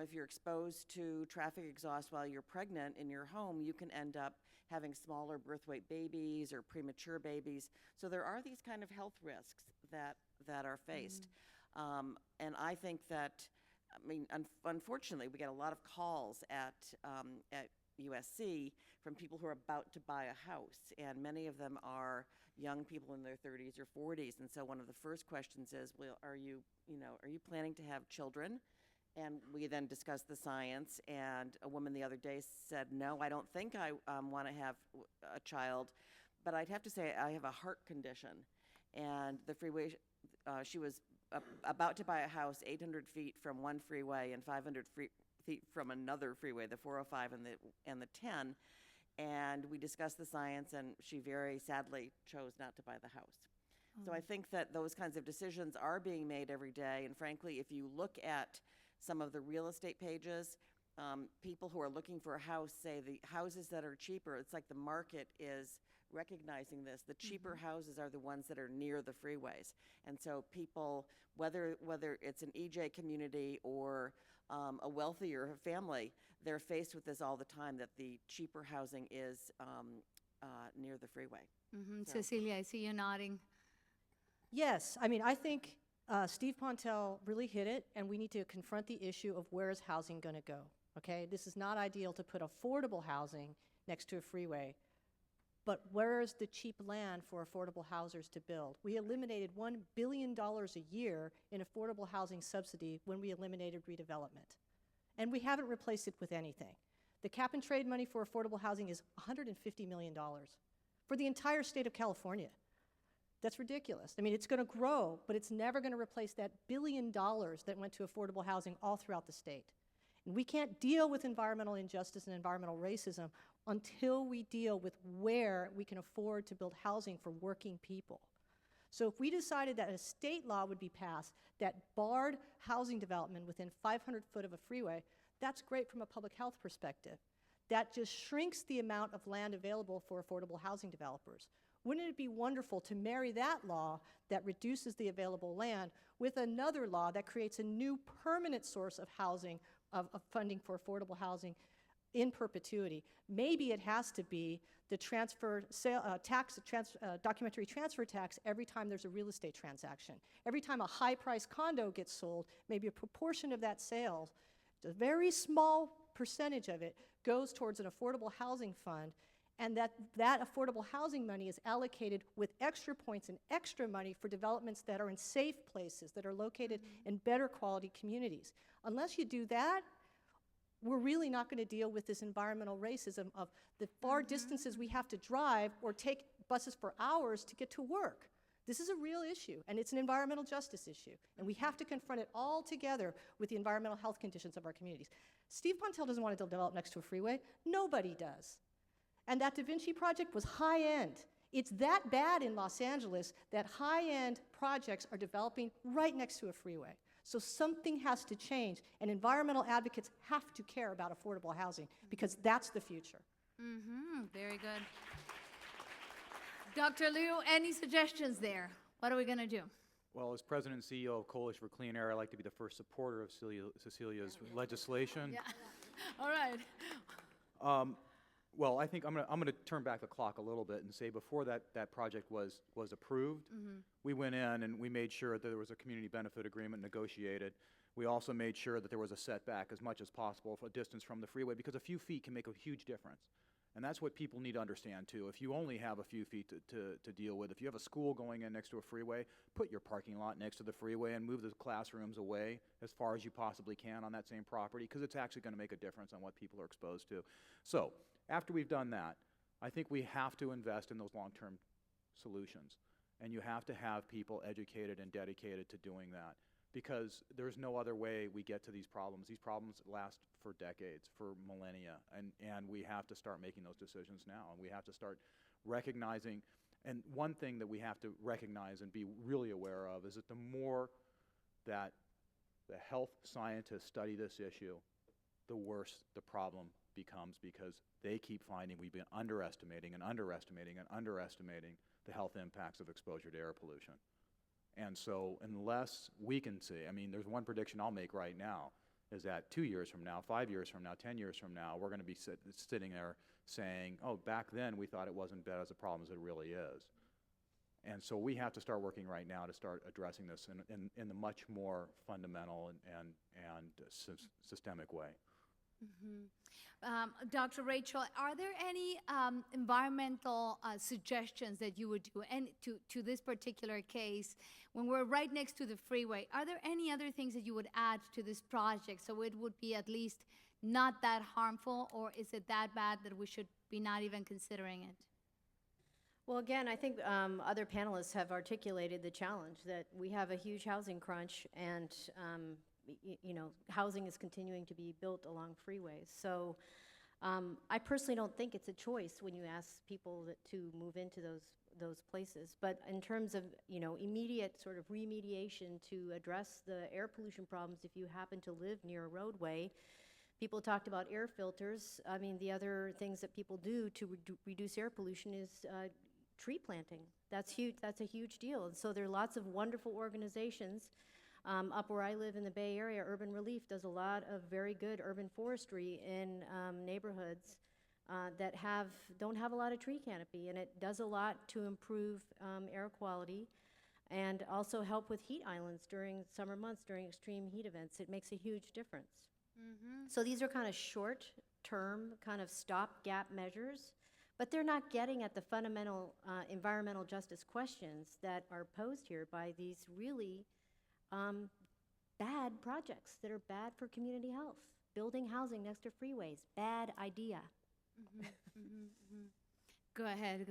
if you're exposed to traffic exhaust while you're pregnant in your home, you can end up having smaller birth weight babies or premature babies. So there are these kind of health risks that are faced. And I think that, unfortunately, we get a lot of calls at USC from people who are about to buy a house, and many of them are young people in their 30s or 40s. And so one of the first questions is, well, are you planning to have children? And we then discussed the science, and a woman the other day said, no, I don't think I want to have a child, but I'd have to say I have a heart condition. And the freeway, she was about to buy a house 800 feet from one freeway and 500 feet from another freeway, the 405 and the 10, and we discussed the science, and she very sadly chose not to buy the house. So I think that those kinds of decisions are being made every day, and frankly, if you look at some of the real estate pages, people who are looking for a house say the houses that are cheaper, it's like the market is recognizing this. The cheaper houses are the ones that are near the freeways. And so people, whether it's an EJ community or a wealthier family, they're faced with this all the time, that the cheaper housing is near the freeway. So. Cecilia, I see you nodding. Yes, I think Steve Pontel really hit it, and we need to confront the issue of where is housing going to go, okay? This is not ideal to put affordable housing next to a freeway, but where is the cheap land for affordable housers to build? We eliminated $1 billion a year in affordable housing subsidy when we eliminated redevelopment, and we haven't replaced it with anything. The cap and trade money for affordable housing is $150 million for the entire state of California. That's ridiculous. It's going to grow, but it's never going to replace that $1 billion that went to affordable housing all throughout the state. And we can't deal with environmental injustice and environmental racism until we deal with where we can afford to build housing for working people. So if we decided that a state law would be passed that barred housing development within 500 foot of a freeway, that's great from a public health perspective. That just shrinks the amount of land available for affordable housing developers. Wouldn't it be wonderful to marry that law that reduces the available land with another law that creates a new permanent source of housing, of funding for affordable housing in perpetuity? Maybe it has to be the documentary transfer tax every time there's a real estate transaction. Every time a high-priced condo gets sold, maybe a proportion of that sale, a very small percentage of it, goes towards an affordable housing fund, and that affordable housing money is allocated with extra points and extra money for developments that are in safe places, that are located in better quality communities. Unless you do that, we're really not going to deal with this environmental racism of the far distances we have to drive or take buses for hours to get to work. This is a real issue, and it's an environmental justice issue, and we have to confront it all together with the environmental health conditions of our communities. Steve Pontel doesn't want to develop next to a freeway. Nobody does. And that Da Vinci project was high-end. It's that bad in Los Angeles that high-end projects are developing right next to a freeway. So something has to change, and environmental advocates have to care about affordable housing because that's the future. Very good. Dr. Liu, any suggestions there? What are we going to do? Well, as President and CEO of Coalition for Clean Air, I'd like to be the first supporter of Cecilia's legislation. Yeah. All right. Well, I think I'm gonna turn back the clock a little bit and say before that project was approved, we went in and we made sure that there was a community benefit agreement negotiated. We also made sure that there was a setback as much as possible for a distance from the freeway because a few feet can make a huge difference. And that's what people need to understand too. If you only have a few feet to deal with, if you have a school going in next to a freeway, put your parking lot next to the freeway and move the classrooms away as far as you possibly can on that same property because it's actually going to make a difference on what people are exposed to. So after we've done that, I think we have to invest in those long-term solutions. And you have to have people educated and dedicated to doing that because there's no other way we get to these problems. These problems last for decades, for millennia, and we have to start making those decisions now, and we have to start recognizing, and one thing that we have to recognize and be really aware of is that the more that the health scientists study this issue, the worse the problem becomes because they keep finding we've been underestimating and underestimating and underestimating the health impacts of exposure to air pollution. And so unless we can see, I mean, there's one prediction I'll make right now, is that 2 years from now, 5 years from now, 10 years from now, we're going to be sitting there saying, oh, back then we thought it wasn't bad as a problem as it really is. And so we have to start working right now to start addressing this in a much more fundamental and systemic way. Dr. Rachel, are there any environmental suggestions that you would do and to this particular case when we're right next to the freeway? Are there any other things that you would add to this project so it would be at least not that harmful, or is it that bad that we should be not even considering it? Well, again, I think other panelists have articulated the challenge that we have a huge housing crunch and you know, housing is continuing to be built along freeways. So I personally don't think it's a choice when you ask people to move into those places. But in terms of, you know, immediate sort of remediation to address the air pollution problems if you happen to live near a roadway, people talked about air filters. I mean, the other things that people do to reduce air pollution is tree planting. That's huge. That's a huge deal. And so there are lots of wonderful organizations. Up where I live in the Bay Area, Urban Relief does a lot of very good urban forestry in neighborhoods that don't have a lot of tree canopy, and it does a lot to improve air quality and also help with heat islands during summer months, during extreme heat events. It makes a huge difference. So these are kind of short-term, kind of stopgap measures, but they're not getting at the fundamental environmental justice questions that are posed here by these really bad projects that are bad for community health. Building housing next to freeways, bad idea. Go ahead.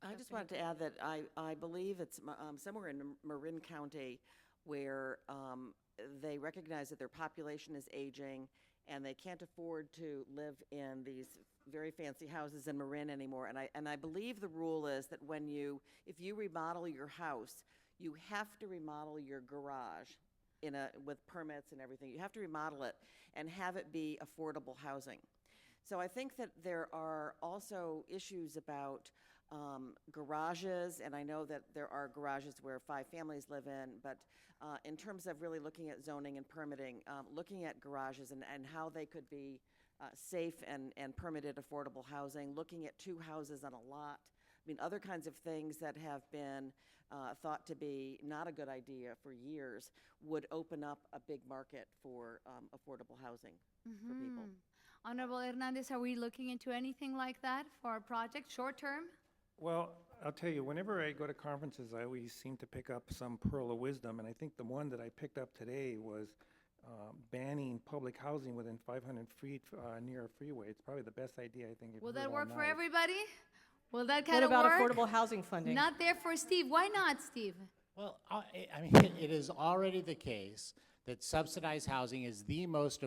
I just wanted to add that I believe it's somewhere in Marin County where they recognize that their population is aging and they can't afford to live in these very fancy houses in Marin anymore. And I believe the rule is that if you remodel your house, you have to remodel your garage with permits and everything. You have to remodel it and have it be affordable housing. So I think that there are also issues about garages, and I know that there are garages where 5 families live in, but in terms of really looking at zoning and permitting, looking at garages and how they could be safe and permitted affordable housing, looking at 2 houses on a lot. I mean, other kinds of things that have been thought to be not a good idea for years would open up a big market for affordable housing for people. Honorable Hernandez, are we looking into anything like that for our project, short term? Well, I'll tell you, whenever I go to conferences, I always seem to pick up some pearl of wisdom, and I think the one that I picked up today was banning public housing within 500 feet near a freeway. It's probably the best idea I think. Will that work for everybody? Will that kind What of about work? affordable housing funding? Not there for Steve. Why not, Steve? Well, I mean, it is already the case that subsidized housing is the most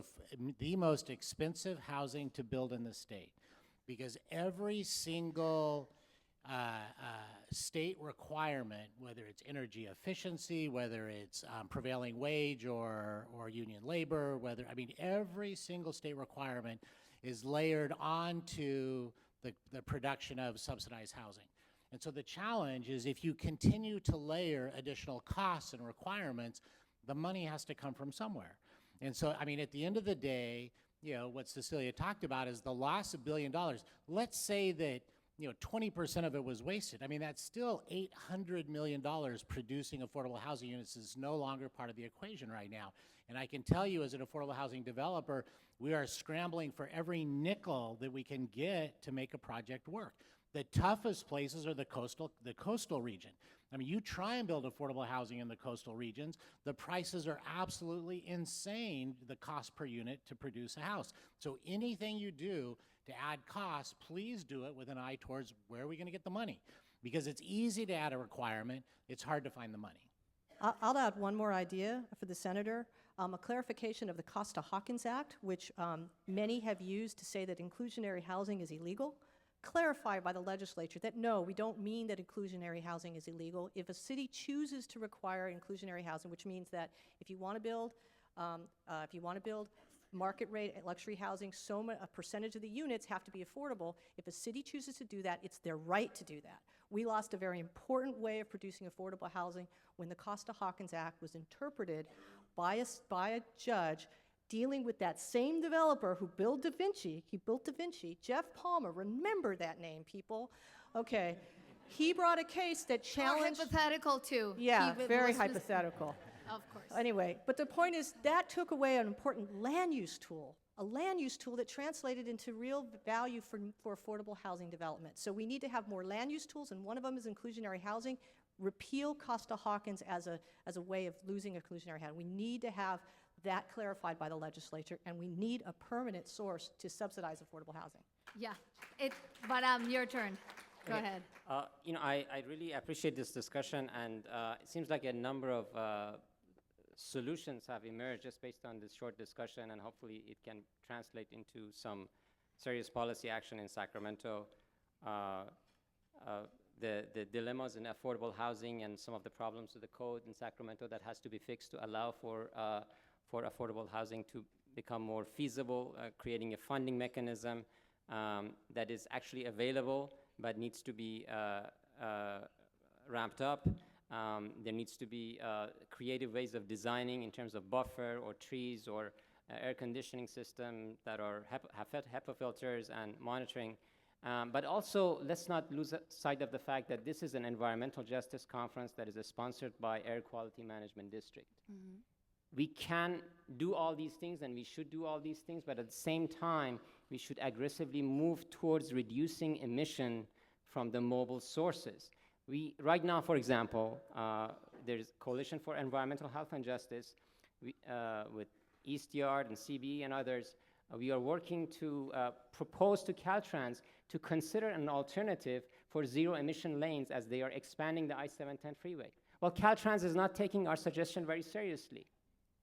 expensive housing to build in the state, because every single state requirement, whether it's energy efficiency, whether it's prevailing wage or union labor, every single state requirement is layered onto the production of subsidized housing. And so the challenge is, if you continue to layer additional costs and requirements, the money has to come from somewhere. And so, I mean, at the end of the day, what Cecilia talked about is the loss of $1 billion. Let's say that 20% of it was wasted. I mean, that's still $800 million producing affordable housing units is no longer part of the equation right now. And I can tell you, as an affordable housing developer, we are scrambling for every nickel that we can get to make a project work. The toughest places are the coastal region. I mean, you try and build affordable housing in the coastal regions, the prices are absolutely insane, the cost per unit to produce a house. So anything you do to add costs, please do it with an eye towards where are we going to get the money? Because it's easy to add a requirement, it's hard to find the money. I'll add one more idea for the senator, a clarification of the Costa-Hawkins Act, which many have used to say that inclusionary housing is illegal. Clarified by the legislature that no, we don't mean that inclusionary housing is illegal. If a city chooses to require inclusionary housing, which means that if you want to build market rate luxury housing, a percentage of the units have to be affordable. If a city chooses to do that, it's their right to do that. We lost a very important way of producing affordable housing when the Costa-Hawkins Act was interpreted by a judge dealing with that same developer who built Da Vinci. He built Da Vinci. Jeff Palmer, remember that name, people. Okay. He brought a case that challenged... Hypothetical, too. Yeah, very hypothetical. Of course. Anyway, but the point is that took away an important land use tool, a land use tool that translated into real value for affordable housing development. So we need to have more land use tools, and one of them is inclusionary housing. Repeal Costa-Hawkins as a way of losing inclusionary housing. We need to have that clarified by the legislature, and we need a permanent source to subsidize affordable housing. Yeah, but your turn. Go ahead. I really appreciate this discussion, and it seems like a number of solutions have emerged just based on this short discussion, and hopefully it can translate into some serious policy action in Sacramento. The dilemmas in affordable housing and some of the problems with the code in Sacramento that has to be fixed to allow for affordable housing to become more feasible, creating a funding mechanism that is actually available but needs to be ramped up. There needs to be creative ways of designing in terms of buffer or trees or air conditioning system that are have HEPA filters and monitoring. But also, let's not lose sight of the fact that this is an environmental justice conference that is sponsored by Air Quality Management District. Mm-hmm. We can do all these things, and we should do all these things, but at the same time, we should aggressively move towards reducing emission from the mobile sources. Right now, for example, there's Coalition for Environmental Health and Justice with East Yard and CBE and others. We are working to propose to Caltrans to consider an alternative for zero-emission lanes as they are expanding the I-710 freeway. Well, Caltrans is not taking our suggestion very seriously.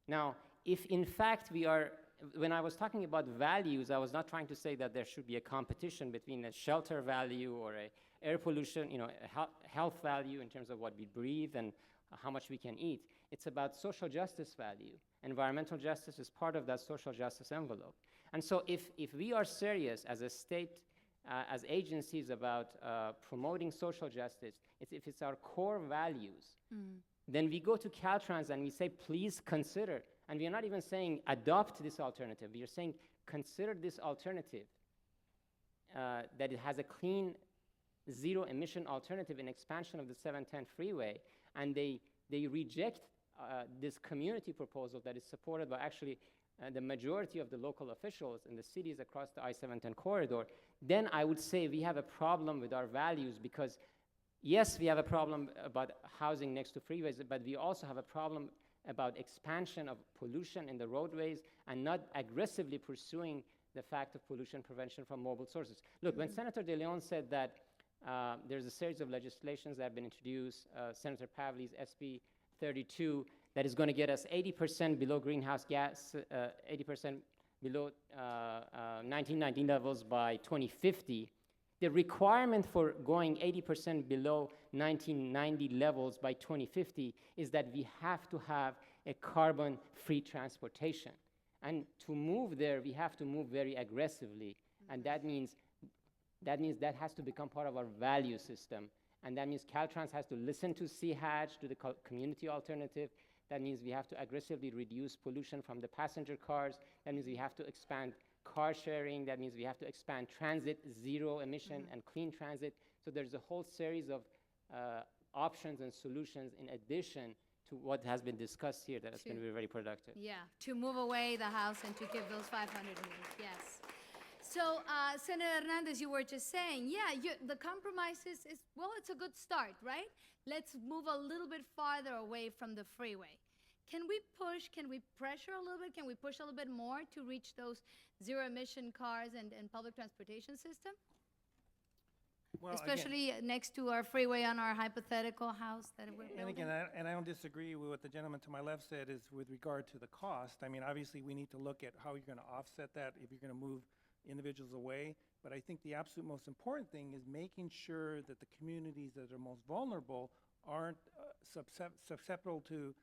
Now, if in fact we are when I was talking about values, I was not trying to say that there should be a competition between a shelter value or a air pollution, you know, a health value in terms of what we breathe and how much we can eat. It's about social justice value. Environmental justice is part of that social justice envelope. And so if we are serious as a state, as agencies about promoting social justice, if it's our core values, then we go to Caltrans and we say, please consider. And we are not even saying adopt this alternative. We are saying consider this alternative, that it has a clean, zero emission alternative in expansion of the 710 freeway. And they reject this community proposal that is supported by actually the majority of the local officials in the cities across the I-710 corridor. Then I would say we have a problem with our values, because yes, we have a problem about housing next to freeways, but we also have a problem about expansion of pollution in the roadways and not aggressively pursuing the fact of pollution prevention from mobile sources. Look, when Senator De Leon said that there's a series of legislations that have been introduced, Senator Pavley's SB 32, that is going to get us 80% below greenhouse gas, 80% below 1990 levels by 2050. The requirement for going 80% below 1990 levels by 2050 is that we have to have a carbon-free transportation. And to move there, we have to move very aggressively. And that means that has to become part of our value system. And that means Caltrans has to listen to CHADG, to the community alternative. That means we have to aggressively reduce pollution from the passenger cars. That means we have to expand car sharing. That means we have to expand transit, zero emission and clean transit. So there's a whole series of options and solutions in addition to what has been discussed here that has been very productive. Yeah, to move away the house and to give those 500 meters, yes. So, Senator Hernandez, you were just saying, yeah, the compromise is, well, it's a good start, right? Let's move a little bit farther away from the freeway. Can we push, can we pressure a little bit? Can we push a little bit more to reach those zero-emission cars and public transportation system? Well, Especially next to our freeway on our hypothetical house that we're building. And again, I don't disagree with what the gentleman to my left said is with regard to the cost. I mean, obviously, we need to look at how you're going to offset that if you're going to move individuals away. But I think the absolute most important thing is making sure that the communities that are most vulnerable aren't susceptible to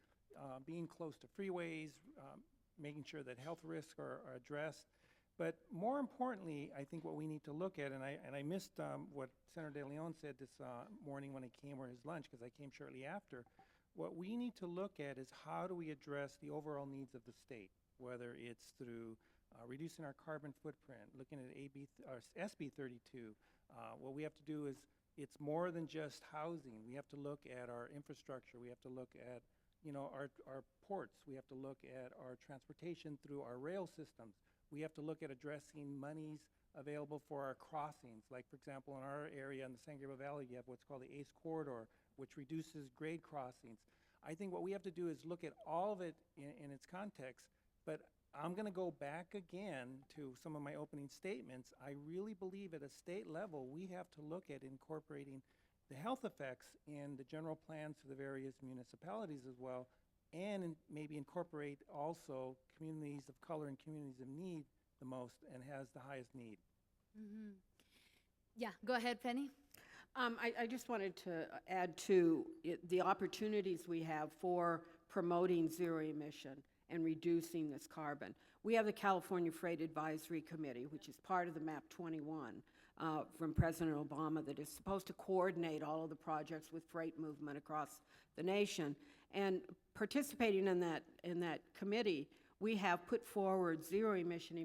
being close to freeways, making sure that health risks are addressed. But more importantly, I think what we need to look at, and I missed what Senator De Leon said this morning when he came, or his lunch, because I came shortly after. What we need to look at is how do we address the overall needs of the state, whether it's through reducing our carbon footprint, looking at SB 32. What we have to do is, it's more than just housing. We have to look at our infrastructure. We have to look at our ports. We have to look at our transportation through our rail systems. We have to look at addressing monies available for our crossings. Like, for example, in our area in the San Gabriel Valley, you have what's called the ACE corridor, which reduces grade crossings. I think what we have to do is look at all of it in its context, but I'm going to go back again to some of my opening statements. I really believe at a state level, we have to look at incorporating the health effects in the general plans for the various municipalities as well, and maybe incorporate also communities of color and communities of need the most and has the highest need. Yeah, go ahead, Penny. I just wanted to add to the opportunities we have for promoting zero emission and reducing this carbon. We have the California Freight Advisory Committee, which is part of the MAP 21 from President Obama, that is supposed to coordinate all of the projects with freight movement across the nation. And participating in that committee, we have put forward zero emissions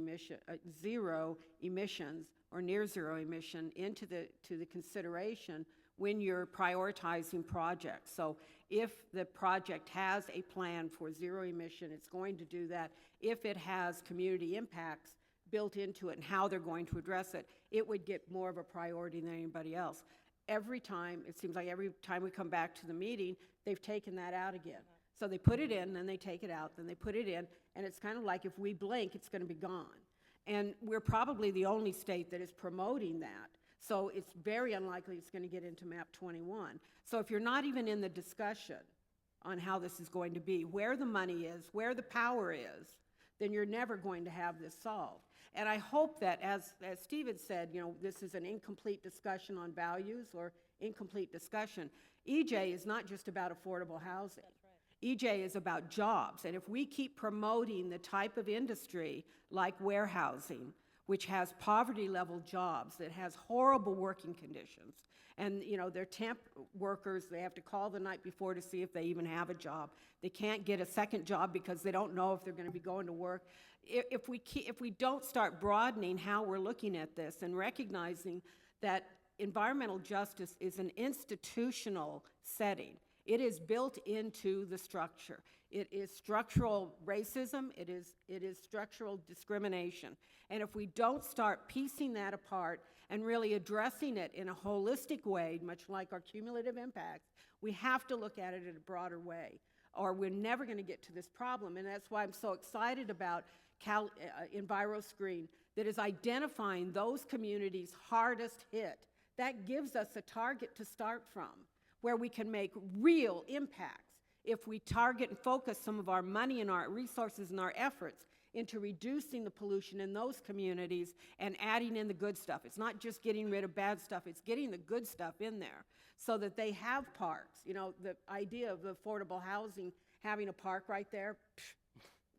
or near zero emission into the consideration when you're prioritizing projects. So if the project has a plan for zero emission, it's going to do that. If it has community impacts built into it and how they're going to address it, it would get more of a priority than anybody else. Every time, it seems like every time we come back to the meeting, they've taken that out again. So they put it in, then they take it out, then they put it in, and it's kind of like if we blink, it's going to be gone. And we're probably the only state that is promoting that. So it's very unlikely it's going to get into MAP 21. So if you're not even in the discussion on how this is going to be, where the money is, where the power is, then you're never going to have this solved. And I hope that, as Steve had said, you know, this is an incomplete discussion on values or incomplete discussion. EJ is not just about affordable housing. EJ is about jobs. And if we keep promoting the type of industry like warehousing, which has poverty-level jobs, that has horrible working conditions, and, you know, they're temp workers, they have to call the night before to see if they even have a job. They can't get a second job because they don't know if they're going to be going to work. If we don't start broadening how we're looking at this and recognizing that environmental justice is an institutional setting, it is built into the structure. It is structural racism, it is structural discrimination. And if we don't start piecing that apart and really addressing it in a holistic way, much like our cumulative impacts, we have to look at it in a broader way, or we're never going to get to this problem. And that's why I'm so excited about EnviroScreen, that is identifying those communities hardest hit. That gives us a target to start from, where we can make real impacts if we target and focus some of our money and our resources and our efforts into reducing the pollution in those communities and adding in the good stuff. It's not just getting rid of bad stuff, it's getting the good stuff in there so that they have parks. You know, the idea of affordable housing, having a park right there,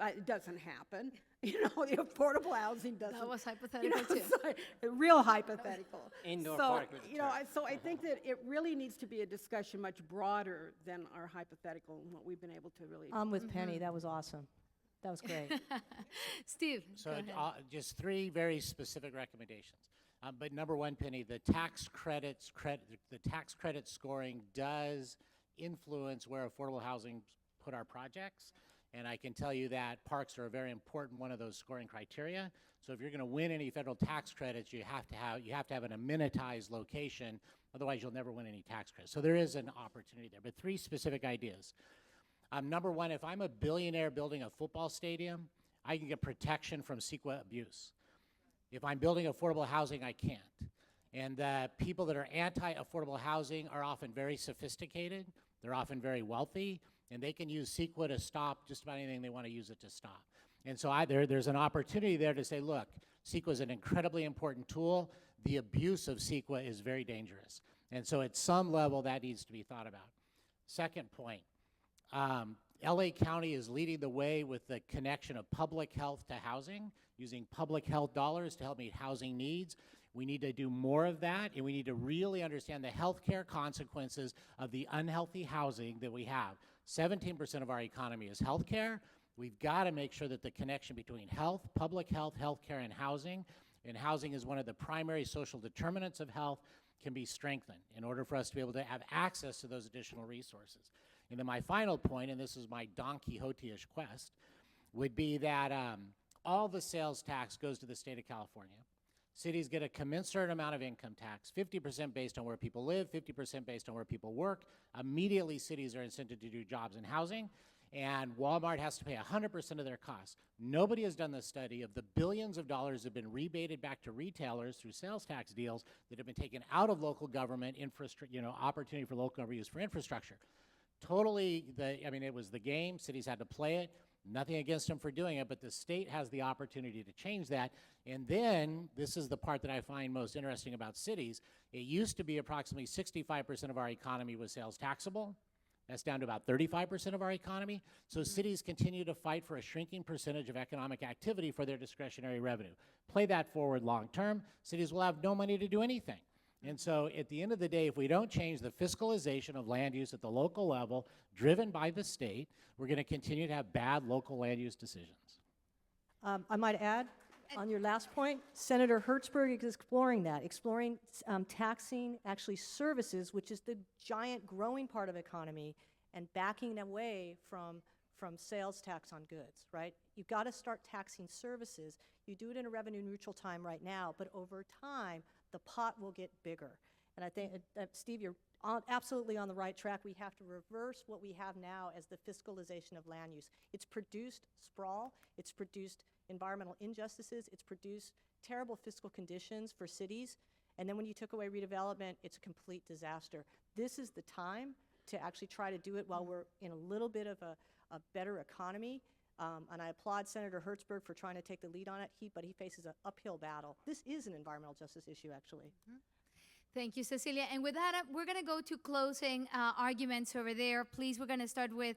it doesn't happen. You know, the affordable housing doesn't. That was hypothetical too. Real hypothetical. Indoor so, park with a you know, turf. so I think that it really needs to be a discussion much broader than our hypothetical and what we've been able to really. I'm with Penny. That was awesome. That was great. Steve, So go ahead. just three very specific recommendations. But number one, Penny, the tax credit scoring does influence where affordable housing put our projects. And I can tell you that parks are a very important one of those scoring criteria. So if you're going to win any federal tax credits, you have to have an amenitized location. Otherwise, you'll never win any tax credits. So there is an opportunity there. But three specific ideas. Number one, if I'm a billionaire building a football stadium, I can get protection from CEQA abuse. If I'm building affordable housing, I can't. And the people that are anti-affordable housing are often very sophisticated. They're often very wealthy. And they can use CEQA to stop just about anything they want to use it to stop. And so there's an opportunity there to say, look, CEQA is an incredibly important tool. The abuse of CEQA is very dangerous. And so at some level, that needs to be thought about. Second point, LA County is leading the way with the connection of public health to housing, using public health dollars to help meet housing needs. We need to do more of that, and we need to really understand the healthcare consequences of the unhealthy housing that we have. 17% of our economy is healthcare. We've got to make sure that the connection between health, public health, healthcare, and housing is one of the primary social determinants of health, can be strengthened in order for us to be able to have access to those additional resources. And then my final point, and this is my Don Quixote-ish quest, would be that all the sales tax goes to the state of California. Cities get a commensurate amount of income tax, 50% based on where people live, 50% based on where people work. Immediately, cities are incented to do jobs and housing, and Walmart has to pay 100% of their costs. Nobody has done the study of the billions of dollars that have been rebated back to retailers through sales tax deals that have been taken out of local government opportunity for local government use for infrastructure. Totally, it was the game. Cities had to play it. Nothing against them for doing it, but the state has the opportunity to change that. And then, this is the part that I find most interesting about cities. It used to be approximately 65% of our economy was sales taxable. That's down to about 35% of our economy. So cities continue to fight for a shrinking percentage of economic activity for their discretionary revenue. Play that forward long term, cities will have no money to do anything. And so at the end of the day, if we don't change the fiscalization of land use at the local level, driven by the state, we're going to continue to have bad local land use decisions. I might add, on your last point, Senator Hertzberg is exploring taxing actually services, which is the giant growing part of economy, and backing away from sales tax on goods, right? You've got to start taxing services. You do it in a revenue neutral time right now, but over time, the pot will get bigger. And I think, Steve, you're absolutely on the right track. We have to reverse what we have now as the fiscalization of land use. It's produced sprawl, it's produced environmental injustices, it's produced terrible fiscal conditions for cities, and then when you took away redevelopment, it's a complete disaster. This is the time to actually try to do it while we're in a little bit of a better economy. And I applaud Senator Hertzberg for trying to take the lead on it, but he faces an uphill battle. This is an environmental justice issue, actually. Thank you, Cecilia. And with that, we're going to go to closing arguments over there. Please, we're going to start with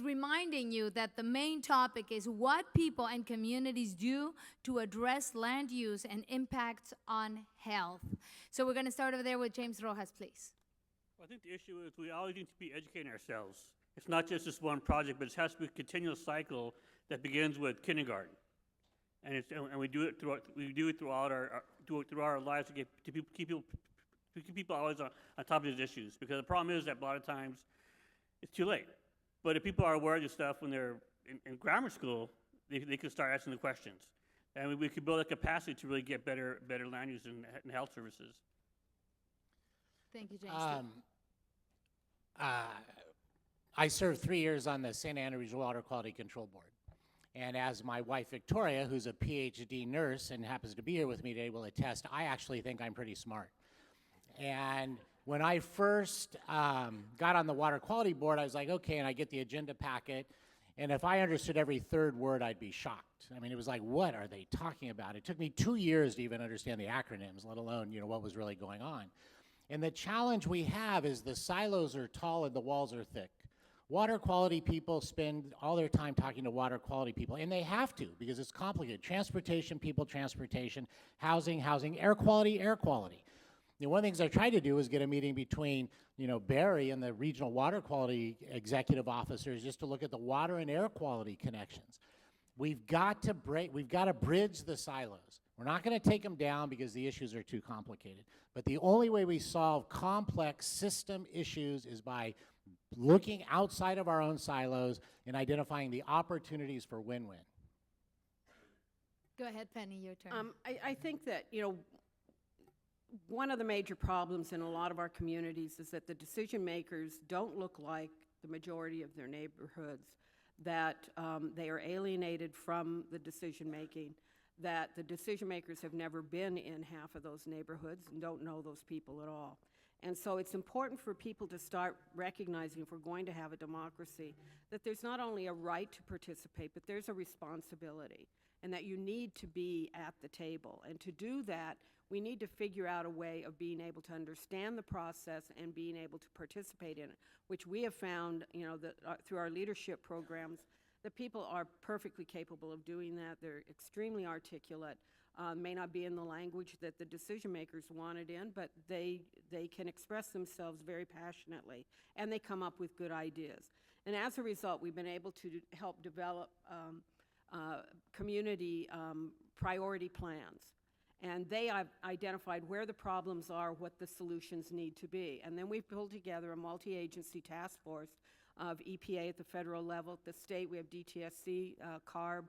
reminding you that the main topic is what people and communities do to address land use and impacts on health. So we're going to start over there with James Rojas, please. Well, I think the issue is we always need to be educating ourselves. It's not just this one project, but it has to be a continuous cycle that begins with kindergarten. And we do it throughout our lives to keep people always on top of these issues. Because the problem is that a lot of times it's too late. But if people are aware of this stuff when they're in grammar school, they can start asking the questions, and we could build a capacity to really get better land use and health services. Thank you, James. I served 3 years on the St. Andrews Water Quality Control Board. And as my wife, Victoria, who's a PhD nurse and happens to be here with me today, will attest, I actually think I'm pretty smart. And when I first got on the Water Quality Board, I was like, okay, and I get the agenda packet, and if I understood every third word, I'd be shocked. I mean, it was like, what are they talking about? It took me 2 years to even understand the acronyms, let alone, what was really going on. And the challenge we have is the silos are tall and the walls are thick. Water quality people spend all their time talking to water quality people, and they have to because it's complicated. Transportation, people, transportation, housing, air quality, air quality. One of the things I tried to do was get a meeting between, Barry and the regional water quality executive officers just to look at the water and air quality connections. We've got to bridge the silos. We're not going to take them down because the issues are too complicated. But the only way we solve complex system issues is by looking outside of our own silos and identifying the opportunities for win-win. Go ahead, Penny, your turn. I think that, one of the major problems in a lot of our communities is that the decision makers don't look like the majority of their neighborhoods, that they are alienated from the decision making, that the decision makers have never been in half of those neighborhoods and don't know those people at all. And so it's important for people to start recognizing, if we're going to have a democracy, that there's not only a right to participate, but there's a responsibility, and that you need to be at the table. And to do that, we need to figure out a way of being able to understand the process and being able to participate in it, which we have found, through our leadership programs, that people are perfectly capable of doing that. They're extremely articulate. May not be in the language that the decision makers want it in, but they can express themselves very passionately, and they come up with good ideas. And as a result, we've been able to help develop community priority plans. And they have identified where the problems are, what the solutions need to be. And then we've pulled together a multi-agency task force of EPA at the federal level. At the state, we have DTSC, CARB,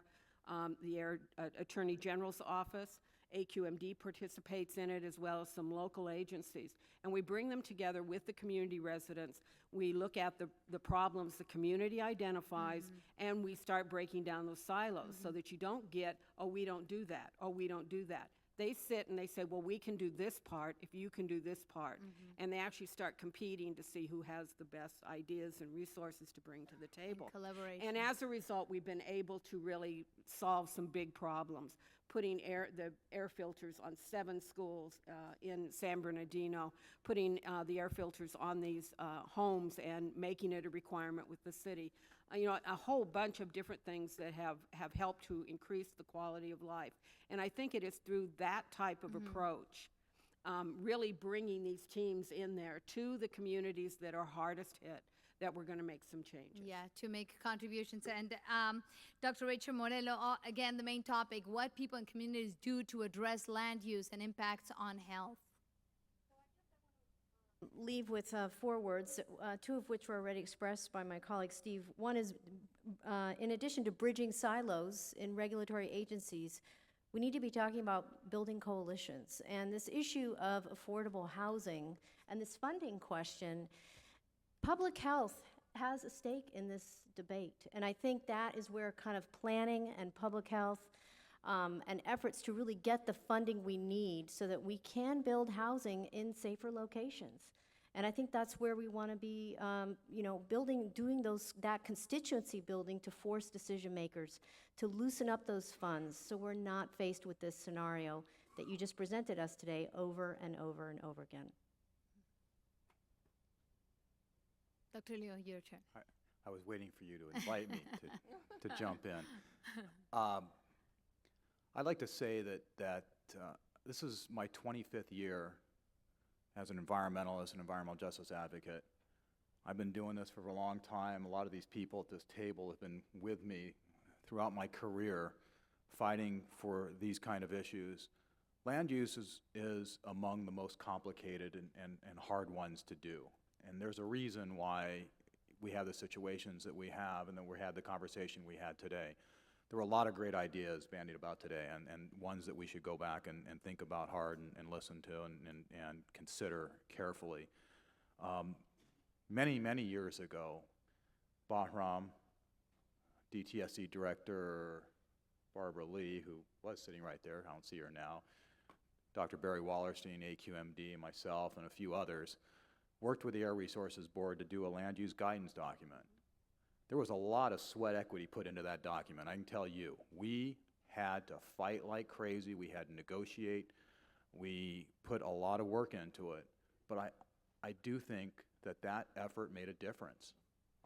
the Air Attorney General's Office. AQMD participates in it, as well as some local agencies. And we bring them together with the community residents. We look at the problems the community identifies, and we start breaking down those silos so that you don't get, oh, we don't do that, oh, we don't do that. They sit and they say, well, we can do this part if you can do this part. And they actually start competing to see who has the best ideas and resources to bring to the table. Collaboration. And as a result, we've been able to really solve some big problems, putting the air filters on 7 schools in San Bernardino, putting the air filters on these homes and making it a requirement with the city. A whole bunch of different things that have helped to increase the quality of life. And I think it is through that type of approach, really bringing these teams in there to the communities that are hardest hit, that we're going to make some changes. Yeah, to make contributions. And Dr. Rachel Morello, again, the main topic, what people and communities do to address land use and impacts on health. Leave with 4 words, 2 of which were already expressed by my colleague Steve. One is, in addition to bridging silos in regulatory agencies, we need to be talking about building coalitions. And this issue of affordable housing and this funding question, public health has a stake in this debate. And I think that is where kind of planning and public health and efforts to really get the funding we need so that we can build housing in safer locations. And I think that's where we want to be, doing that constituency building to force decision makers to loosen up those funds so we're not faced with this scenario that you just presented us today over and over and over again. Dr. Leo, your turn. I was waiting for you to invite me to jump in. I'd like to say that this is my 25th year as an environmentalist and environmental justice advocate. I've been doing this for a long time. A lot of these people at this table have been with me throughout my career fighting for these kind of issues. Land use is among the most complicated and hard ones to do. And there's a reason why we have the situations that we have and then we had the conversation we had today. There were a lot of great ideas bandied about today and ones that we should go back and think about hard and listen to and consider carefully. Many years ago, Bahram, DTSC Director Barbara Lee, who was sitting right there, I don't see her now, Dr. Barry Wallerstein, AQMD, and myself, and a few others, worked with the Air Resources Board to do a land use guidance document. There was a lot of sweat equity put into that document, I can tell you. We had to fight like crazy, we had to negotiate, we put a lot of work into it, but I do think that effort made a difference.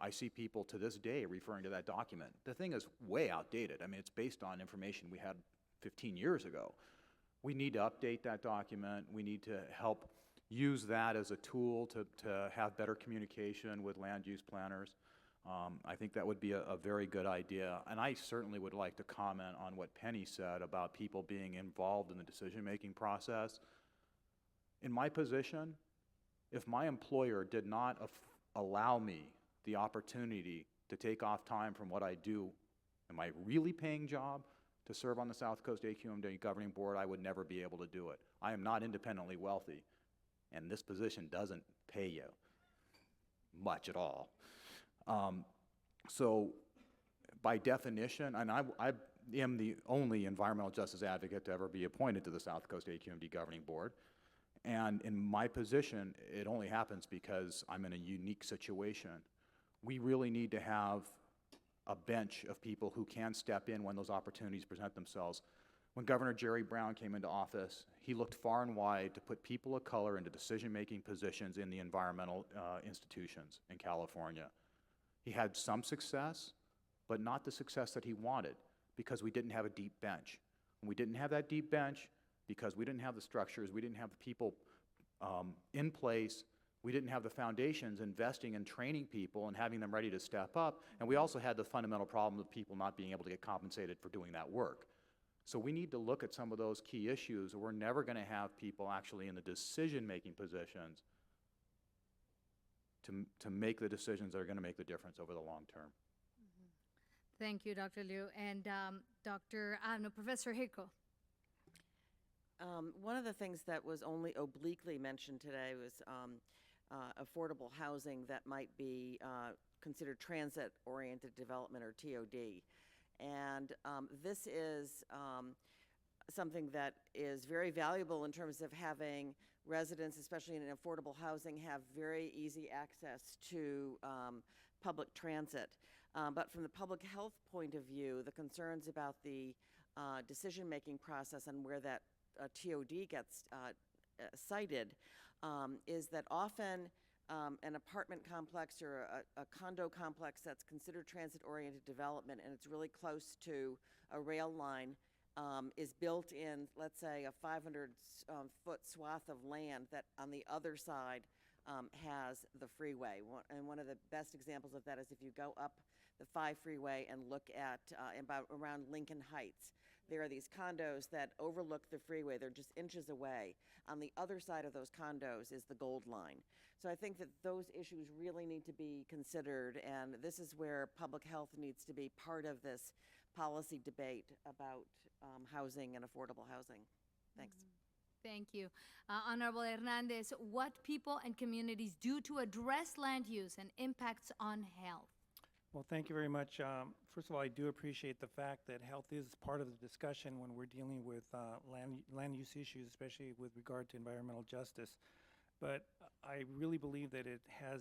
I see people to this day referring to that document. The thing is way outdated. I mean, it's based on information we had 15 years ago. We need to update that document, we need to help use that as a tool to have better communication with land use planners. I think that would be a very good idea. And I certainly would like to comment on what Penny said about people being involved in the decision-making process. In my position, if my employer did not allow me the opportunity to take off time from what I do in my really paying job to serve on the South Coast AQMD Governing Board, I would never be able to do it. I am not independently wealthy, and this position doesn't pay you much at all. So by definition, and I am the only environmental justice advocate to ever be appointed to the South Coast AQMD Governing Board. And in my position, it only happens because I'm in a unique situation. We really need to have a bench of people who can step in when those opportunities present themselves. When Governor Jerry Brown came into office, he looked far and wide to put people of color into decision-making positions in the environmental institutions in California. He had some success, but not the success that he wanted because we didn't have a deep bench. And we didn't have that deep bench because we didn't have the structures, we didn't have the people in place, we didn't have the foundations investing in training people and having them ready to step up, and we also had the fundamental problem of people not being able to get compensated for doing that work. So we need to look at some of those key issues, or we're never going to have people actually in the decision-making positions to make the decisions that are going to make the difference over the long term. Thank you, Dr. Liu. And Professor Hirko. One of the things that was only obliquely mentioned today was affordable housing that might be considered transit-oriented development, or TOD. And this is something that is very valuable in terms of having residents, especially in affordable housing, have very easy access to public transit. But from the public health point of view, the concerns about the decision-making process and where that TOD gets cited is that often an apartment complex or a condo complex that's considered transit-oriented development and it's really close to a rail line is built in, let's say, a 500-foot swath of land that on the other side has the freeway. And one of the best examples of that is if you go up the 5 freeway and look at around Lincoln Heights. There are these condos that overlook the freeway. They're just inches away. On the other side of those condos is the Gold Line. So I think that those issues really need to be considered, and this is where public health needs to be part of this policy debate about housing and affordable housing. Thanks. Thank you. Honorable Hernandez, what people and communities do to address land use and impacts on health? Well, thank you very much. First of all, I do appreciate the fact that health is part of the discussion when we're dealing with land use issues, especially with regard to environmental justice. but I really believe that it has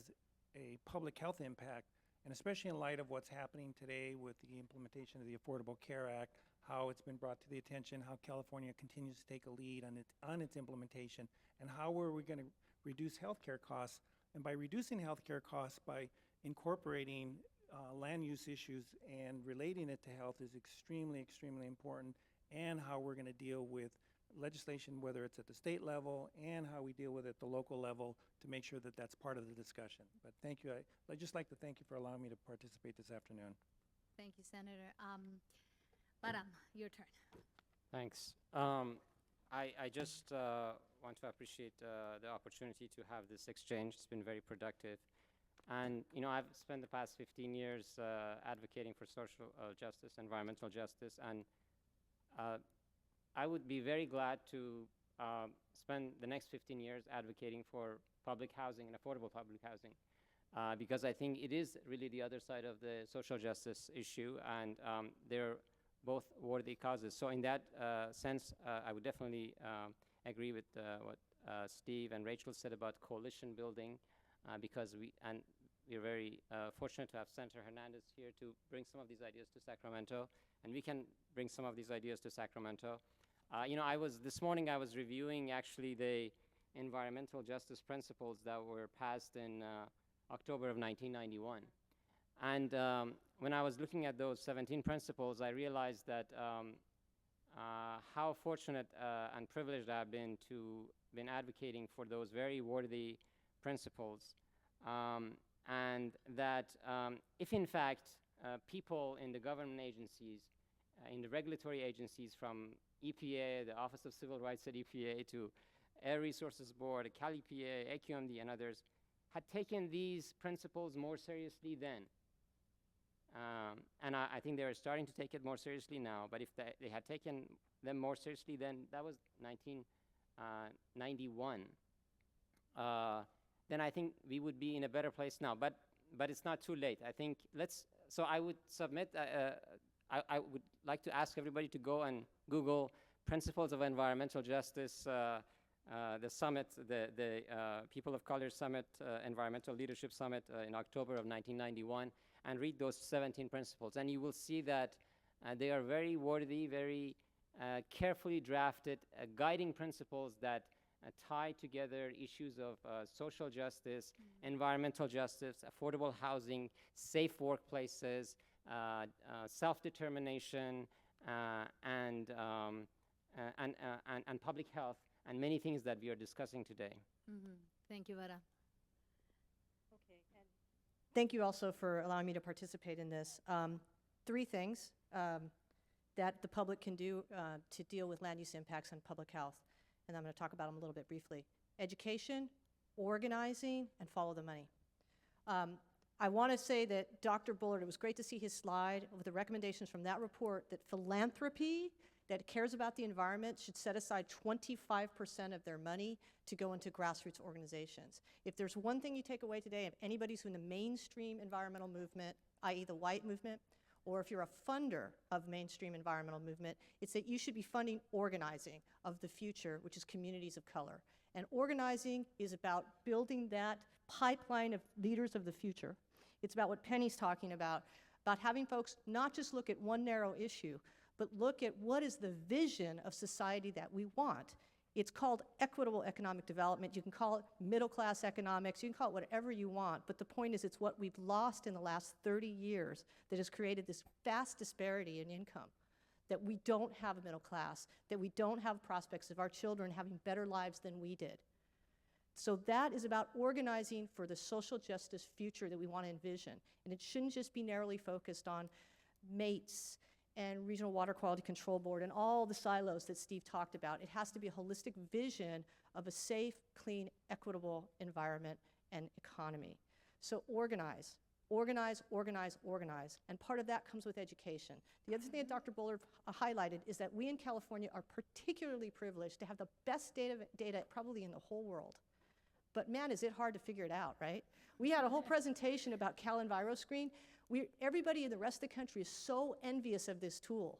a public health impact, and especially in light of what's happening today with the implementation of the Affordable Care Act, how it's been brought to the attention, how California continues to take a lead on its implementation, and how are we going to reduce healthcare costs. And by reducing healthcare costs, by incorporating land use issues and relating it to health is extremely, extremely important, and how we're going to deal with legislation, whether it's at the state level and how we deal with it at the local level, to make sure that that's part of the discussion. But thank you. I'd just like to thank you for allowing me to participate this afternoon. Thank you, Senator. Baram, your turn. Thanks. I just want to appreciate the opportunity to have this exchange. It's been very productive. And, you know, I've spent the past 15 years advocating for social justice, environmental justice, and I would be very glad to spend the next 15 years advocating for public housing and affordable public housing, because I think it is really the other side of the social justice issue, and they're both worthy causes. So in that sense, I would definitely agree with what Steve and Rachel said about coalition building, because we're very fortunate to have Senator Hernandez here to bring some of these ideas to Sacramento, and we can bring some of these ideas to Sacramento. You know, this morning I was reviewing actually the environmental justice principles that were passed in October of 1991. And when I was looking at those 17 principles, I realized that how fortunate and privileged I've been to been advocating for those very worthy principles. And that if in fact people in the government agencies, in the regulatory agencies from EPA, the Office of Civil Rights at EPA, to Air Resources Board, Cal EPA, AQMD, and others, had taken these principles more seriously then. And I think they're starting to take it more seriously now, but if they had taken them more seriously then, that was 1991, then I think we would be in a better place now. But it's not too late. I think so I would submit, I would like to ask everybody to go and Google Principles of Environmental Justice, the summit, the People of Color Summit, Environmental Leadership Summit in October of 1991, and read those 17 principles. And you will see that they are very worthy, very carefully drafted, guiding principles that tie together issues of social justice, environmental justice, affordable housing, safe workplaces, self-determination, and public health, and many things that we are discussing today. Mm-hmm. Thank you, Vara. Okay, and thank you also for allowing me to participate in this. 3 things that the public can do to deal with land use impacts on public health, and I'm going to talk about them a little bit briefly. Education, organizing, and follow the money. I want to say that Dr. Bullard, it was great to see his slide with the recommendations from that report that philanthropy that cares about the environment should set aside 25% of their money to go into grassroots organizations. If there's one thing you take away today, if anybody's who's in the mainstream environmental movement, i.e. the white movement, or if you're a funder of mainstream environmental movement, it's that you should be funding organizing of the future, which is communities of color. And organizing is about building that pipeline of leaders of the future. It's about what Penny's talking about having folks not just look at one narrow issue, but look at what is the vision of society that we want. It's called equitable economic development. You can call it middle-class economics. You can call it whatever you want. But the point is, it's what we've lost in the last 30 years that has created this vast disparity in income, that we don't have a middle class, that we don't have prospects of our children having better lives than we did. So that is about organizing for the social justice future that we want to envision. And it shouldn't just be narrowly focused on MATES and Regional Water Quality Control Board and all the silos that Steve talked about. It has to be a holistic vision of a safe, clean, equitable environment and economy. So organize, organize, organize, organize. And part of that comes with education. The other thing that Dr. Bullard highlighted is that we in California are particularly privileged to have the best data probably in the whole world. But man, is it hard to figure it out, right? We had a whole presentation about CalEnviroScreen. Everybody in the rest of the country is so envious of this tool.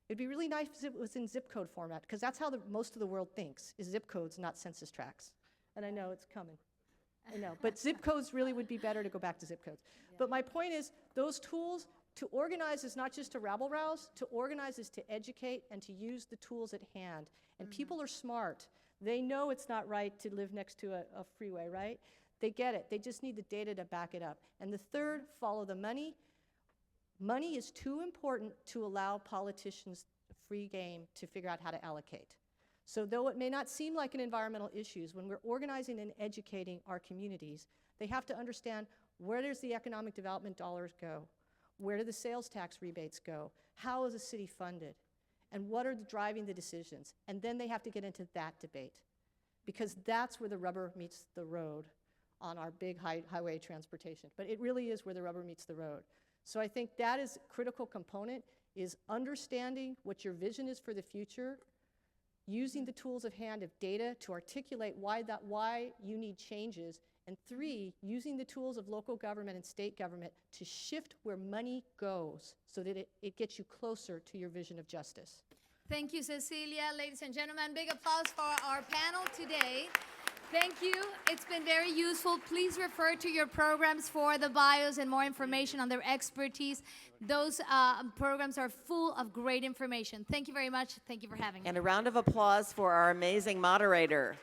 It'd be really nice if it was in zip code format, because that's how most of the world thinks, is zip codes, not census tracts. and I know it's coming. I know, but zip codes really would be better to go back to zip codes. But my point is, those tools, to organize is not just to rabble-rouse, to organize is to educate and to use the tools at hand. And people are smart. They know it's not right to live next to a freeway, right? They get it. They just need the data to back it up. And the third, follow the money. Money is too important to allow politicians free game to figure out how to allocate. So though it may not seem like an environmental issues, when we're organizing and educating our communities, they have to understand, where does the economic development dollars go? Where do the sales tax rebates go? How is a city funded? And what are driving the decisions? And then they have to get into that debate, because that's where the rubber meets the road on our big highway transportation. But it really is where the rubber meets the road. So I think that is a critical component, is understanding what your vision is for the future, using the tools of hand of data to articulate why you need changes, and 3, using the tools of local government and state government to shift where money goes so that it gets you closer to your vision of justice. Thank you, Cecilia. Ladies and gentlemen, big applause for our panel today. Thank you. It's been very useful. Please refer to your programs for the bios and more information on their expertise. Those programs are full of great information. Thank you very much. Thank you for having me. And a round of applause for our amazing moderator.